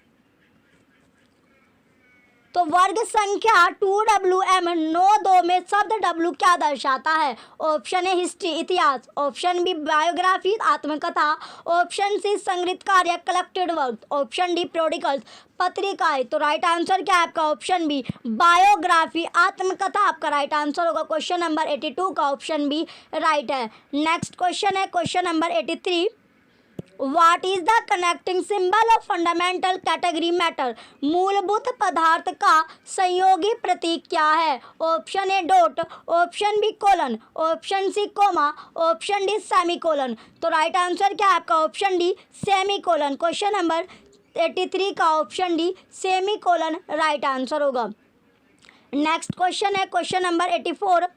A: तो वर्ग संख्या 2WM 92 में शब्द W क्या दर्शाता है? ऑप्शन ए हिस्ट्री, इतिहास। ऑप्शन बी बायोग्राफी, आत्मकथा। ऑप्शन सी संग्रहित कार्य, कलेक्टेड वर्क। ऑप्शन डी प्रोडिकल्स, पत्रिकाएं। तो राइट आंसर क्या है आपका? ऑप्शन बी बायोग्राफी, आत्मकथा आपका राइट आंसर होगा। क्वेश्चन नंबर 82 का ऑप्शन बी राइट है। नेक्स्ट क्वेश्चन है question number 83। What is the connecting symbol of fundamental category matter? मूलभूत पदार्थ का संयोगी प्रतीक क्या है? Option A dot, option B colon, option C comma, option D semicolon. तो राइट आंसर क्या है आपका? Option D semicolon. Question number 83 का option D semicolon right answer होगा। नेक्स्ट क्वेश्चन है question number 84।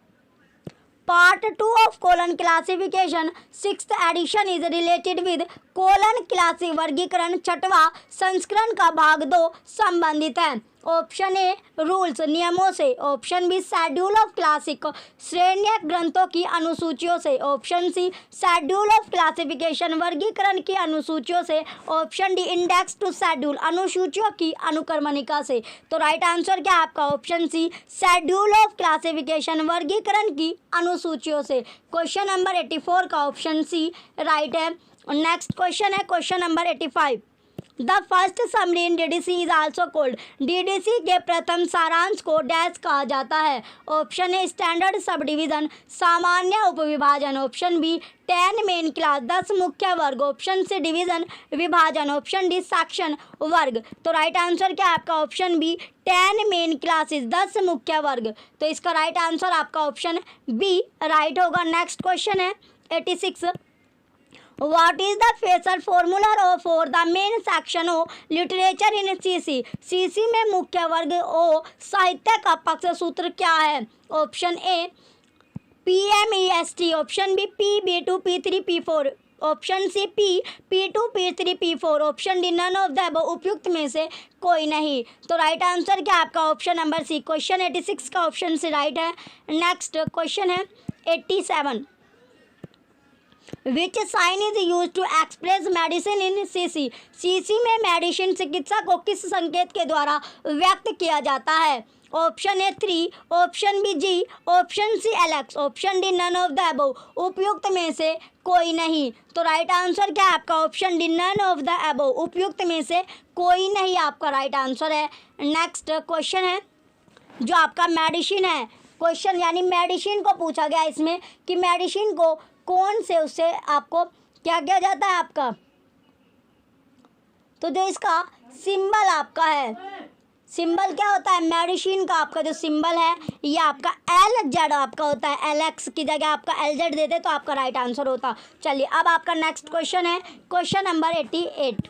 A: Part 2 of colon classification 6th edition is related with colon क्लासी, वर्गीकरण 6वां संस्करण का भाग 2 संबंधित है। ऑप्शन ए रूल्स, नियमों से। Option B schedule of classic, श्रेणिक ग्रंथों की अनुसूचियों से। Option C schedule of classification, वर्गीकरण की अनुसूचियों से। Option D index to schedule, अनुसूचियों की अनुक्रमणिका से। तो राइट आंसर क्या है आपका? Option C schedule of classification, वर्गीकरण की अनुसूचियों से। क्वेश्चन नंबर 84 का ऑप्शन सी राइट है। नेक्स्ट क्वेश्चन है question number 85। The first summary in DDC is also called, DDC के प्रथम सारांश को डैश कहा जाता है। Option A standard sub division, सामान्य उपविभाजन। ऑप्शन बी 10 मेन क्लास, 10 मुख्य वर्ग। ऑप्शन सी डिवीजन, विभाजन। ऑप्शन डी सेक्शन, वर्ग। तो राइट आंसर क्या है आपका? ऑप्शन बी 10 मेन क्लासेस, 10 मुख्य वर्ग। तो इसका राइट आंसर आपका ऑप्शन बी राइट होगा। नेक्स्ट क्वेश्चन है 86। What is the Faisal formula for the main section of literature in CC? CC में मुख्य वर्ग ओ साहित्य का पक्ष सूत्र क्या है? Option A PMEST, option B PB2 P3 P4, option C P2 P3 P4, option D none of the above, उपयुक्त में से कोई नहीं। तो राइट आंसर क्या आपका? ऑप्शन नंबर सी। क्वेश्चन 86 का ऑप्शन सी राइट है। नेक्स्ट क्वेश्चन है 87। Which sign is use to express medicine in CC? CC में मेडिसिन, चिकित्सा को किस संकेत के द्वारा व्यक्त किया जाता है? Option A 3, option B G, option C LX, option D none of the above, उपयुक्त में से कोई नहीं। तो राइट आंसर क्या है आपका? Option D none of the above, उपयुक्त में से कोई नहीं आपका राइट आंसर है। नेक्स्ट क्वेश्चन है जो आपका मेडिसिन है क्वेश्चन, यानी मेडिसिन को पूछा गया इसमें कि मेडिसिन को कौन से उससे आपको क्या किया जाता है आपका? तो जो इसका सिंबल आपका है, सिंबल क्या होता है? मेडिसिन का आपका जो सिंबल है ये आपका LZ आपका होता है। LX की जगह आपका LZ देते तो आपका राइट आंसर होता। चलिए अब आपका नेक्स्ट क्वेश्चन है question number 88।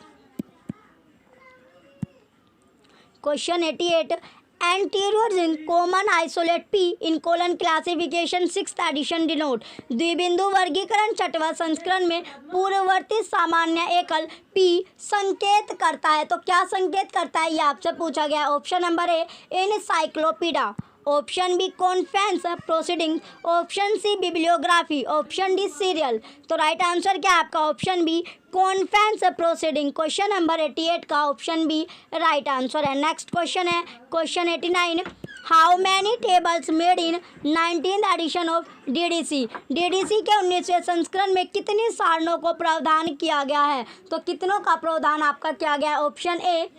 A: Question 88। Anterior in common isolate P in colon classification 6th edition denote, द्विबिंदु वर्गीकरण 6वां संस्करण में पूर्ववर्ती सामान्य एकल P संकेत करता है। तो क्या संकेत करता है ये आपसे पूछा गया। Option number A encyclopedia, option B conference proceeding, option C bibliography, option D serial. तो राइट आंसर क्या है आपका? Option B conference proceeding. Question number 88 का ऑप्शन बी राइट आंसर है। नेक्स्ट क्वेश्चन है question 89। How many tables made in 19th edition of DDC? DDC के 19वें संस्करण में कितनी सारणों को प्रावधान किया गया है? तो कितनों का प्रावधान आपका किया गया है? Option A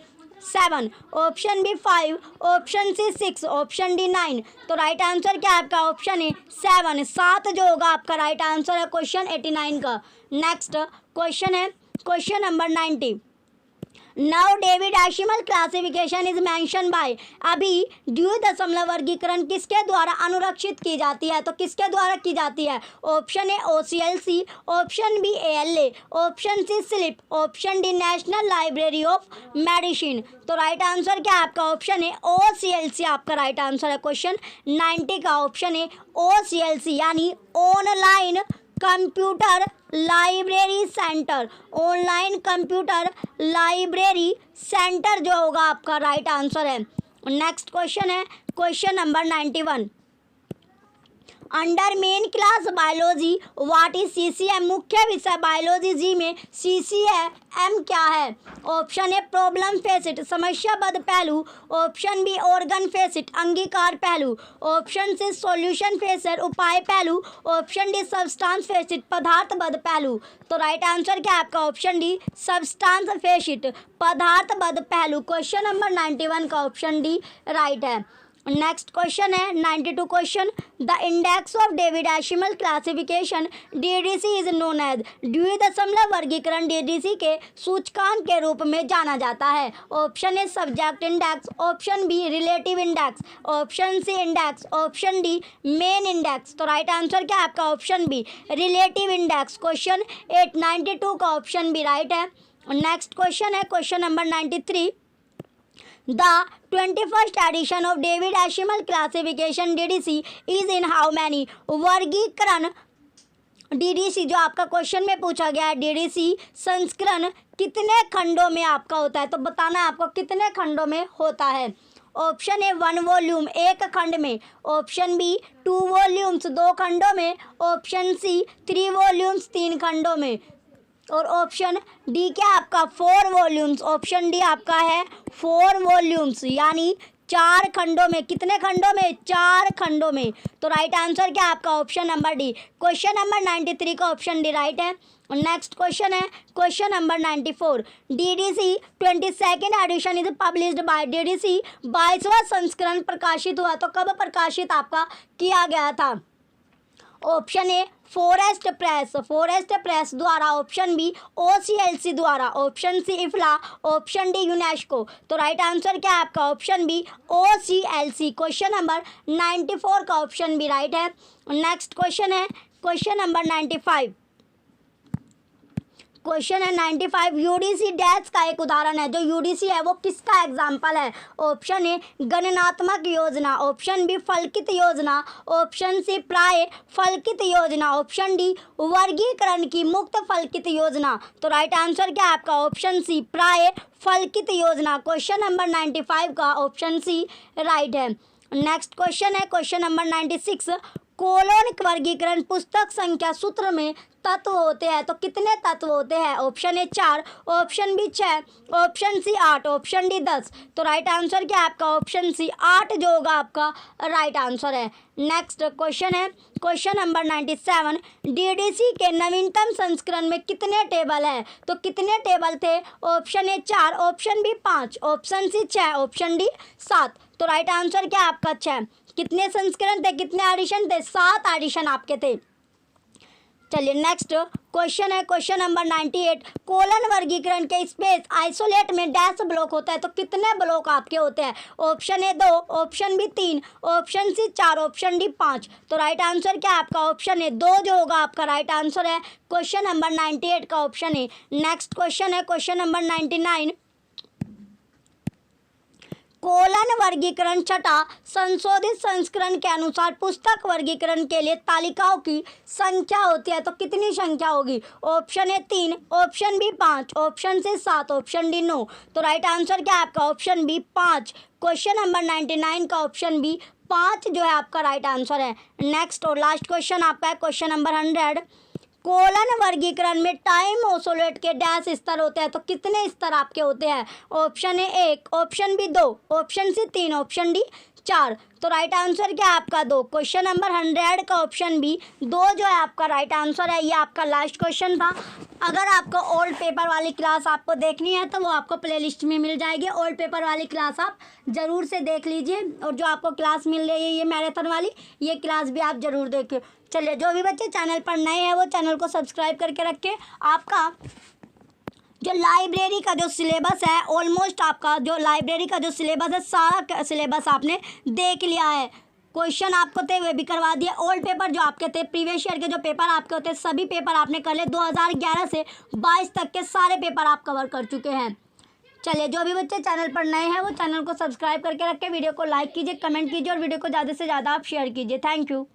A: 7, option B 5, option C 6, option D 9। तो राइट आंसर क्या है आपका? ऑप्शन ए 7, 7 जो होगा आपका राइट आंसर है क्वेश्चन 89 का। नेक्स्ट क्वेश्चन है question number 90। Now decimal classification is mention by. अभी द्विदशमलव वर्गीकरण किसके द्वारा अनुरक्षित की जाती है, तो किसके द्वारा की जाती है? Option A OCLC, option B ALA, option C slip, option D national library of medicine. तो राइट आंसर क्या है आपका? ऑप्शन है OCLC आपका राइट आंसर है। क्वेश्चन 90 का ऑप्शन है OCLC यानी online computer library centre. Online computer library centre जो होगा आपका राइट आंसर है। नेक्स्ट क्वेश्चन है question number 91। Under main class biology what is CCM? मुख्य विषय बायोलॉजी जी में CCM क्या है? ऑप्शन ए प्रॉब्लम फेसिट, समस्याबद्ध पहलू, ऑप्शन बी ऑर्गन फेसिट, अंगीकार पहलू, ऑप्शन सी सॉल्यूशन फेसिट, उपाय पहलू, ऑप्शन डी सब्सटेंस फेसिट, पदार्थबद्ध पहलू। तो राइट आंसर क्या है आपका? ऑप्शन डी सब्सटेंस फेसिट, पदार्थबद्ध पहलू। क्वेश्चन नंबर 91 का ऑप्शन डी राइट है। नेक्स्ट क्वेश्चन है 92 question. The index of decimal classification DDC is known as. द्विदशमलव वर्गीकरण DDC के सूचकांक के रूप में जाना जाता है। Option A subject index, option B relative index, option C index, option D main index. तो राइट आंसर क्या है आपका? Option B relative index. Question 892 का ऑप्शन बी राइट है। नेक्स्ट क्वेश्चन है question number 93। The 21st edition of decimal classification DDC is in how many? वर्गीकरण DDC जो आपका क्वेश्चन में पूछा गया है, DDC संस्करण कितने खंडों में आपका होता है? तो बताना है आपको कितने खंडों में होता है। ऑप्शन ए 1 वॉल्यूम, एक खंड में, ऑप्शन बी 2 वॉल्यूम्स, 2 खंडों में, ऑप्शन सी 3 वॉल्यूम्स, 3 खंडों में, और ऑप्शन डी क्या आपका? 4 वॉल्यूम्स। ऑप्शन डी आपका है 4 वॉल्यूम्स यानी 4 खंडों में। कितने खंडों में? 4 खंडों में। तो राइट आंसर क्या आपका? Option number D. Question number 93 का ऑप्शन डी राइट है। नेक्स्ट क्वेश्चन है question number 94। DDC 22nd edition is published by. DDC 22वां संस्करण प्रकाशित हुआ तो कब प्रकाशित आपका किया गया था? ऑप्शन ए फॉरेस्ट प्रेस द्वारा, ऑप्शन बी OCLC द्वारा, option C IFLA, option D UNESCO. तो राइट आंसर क्या है आपका? Option B OCLC। Question number 94 का ऑप्शन बी राइट है। नेक्स्ट क्वेश्चन है क्वेश्चन नंबर 95। क्वेश्चन है 95। UDC डैश का एक उदाहरण है। जो UDC है वो किसका एग्जाम्पल है? ऑप्शन ए गणनात्मक योजना, ऑप्शन बी फलकित योजना, ऑप्शन सी प्राय फलकित योजना, ऑप्शन डी वर्गीकरण की मुक्त फलकित योजना। तो राइट आंसर क्या है आपका? ऑप्शन सी प्राय फलकित योजना। क्वेश्चन नंबर 95 का ऑप्शन सी राइट है। नेक्स्ट क्वेश्चन है क्वेश्चन नंबर 96। कोलोनिक वर्गीकरण पुस्तक संख्या सूत्र में तत्व होते हैं तो कितने तत्व होते हैं? Option A 4, option B 6, option C 8, option D 10। तो राइट आंसर क्या है आपका? ऑप्शन सी 8 जो होगा आपका राइट आंसर है। नेक्स्ट क्वेश्चन है क्वेश्चन नंबर 97। DDC के नवीनतम संस्करण में कितने टेबल है? तो कितने टेबल थे? Option A 4, option B 5, option C 6, option D 7। तो राइट आंसर क्या है आपका? 6। कितने संस्करण थे? कितने एडिशन थे? 7 एडिशन आपके थे। चलिए नेक्स्ट क्वेश्चन है क्वेश्चन नंबर 98। कोलन वर्गीकरण के स्पेस आइसोलेट में डैश ब्लॉक होता है तो कितने ब्लॉक आपके होते हैं? Option A 2, option B 3, option C 4, option D 5। तो राइट आंसर क्या है आपका? ऑप्शन ए 2 जो होगा आपका राइट आंसर है। क्वेश्चन नंबर 98 का ऑप्शन ए। नेक्स्ट क्वेश्चन है क्वेश्चन नंबर 99। कोलन वर्गीकरण छठा संशोधित संस्करण के अनुसार पुस्तक वर्गीकरण के लिए तालिकाओं की संख्या होती है तो कितनी संख्या होगी? Option A 3, option B 5, option C 7, option D 9। तो राइट आंसर क्या है आपका? Option B 5। क्वेश्चन नंबर 99 का ऑप्शन बी 5 जो है आपका राइट आंसर है। नेक्स्ट और लास्ट क्वेश्चन आपका है क्वेश्चन नंबर 100। कोलन वर्गीकरण में टाइम ओसोलेट के डैश स्तर होते हैं तो कितने स्तर आपके होते हैं? Option A 1, option B 2, option C 3, option D 4। तो राइट आंसर क्या है आपका? 2। क्वेश्चन नंबर 100 का ऑप्शन बी 2 जो है आपका राइट आंसर है। ये आपका लास्ट क्वेश्चन था। अगर आपको ओल्ड पेपर वाली क्लास आपको देखनी है तो वो आपको प्लेलिस्ट में मिल जाएगी। ओल्ड पेपर वाली क्लास आप ज़रूर से देख लीजिए और जो आपको क्लास मिल रही है ये मैराथन वाली, ये क्लास भी आप ज़रूर देखिए। चलिए जो भी बच्चे चैनल पर नए हैं वो चैनल को सब्सक्राइब करके रखें। आपका जो लाइब्रेरी का जो सिलेबस है, ऑलमोस्ट आपका जो लाइब्रेरी का जो सिलेबस है, सारा सिलेबस आपने देख लिया है। क्वेश्चन आपको थे वे भी करवा दिए। ओल्ड पेपर जो आपके थे, प्रीवियस ईयर के जो पेपर आपके होते, सभी पेपर आपने कर लिए। 2011 से 22 तक के सारे पेपर आप कवर कर चुके हैं। चलिए, जो भी बच्चे चैनल पर नए हैं वो चैनल को सब्सक्राइब करके रखें, वीडियो को लाइक कीजिए, कमेंट कीजिए और वीडियो को ज़्यादा से ज़्यादा आप शेयर कीजिए। Thank you.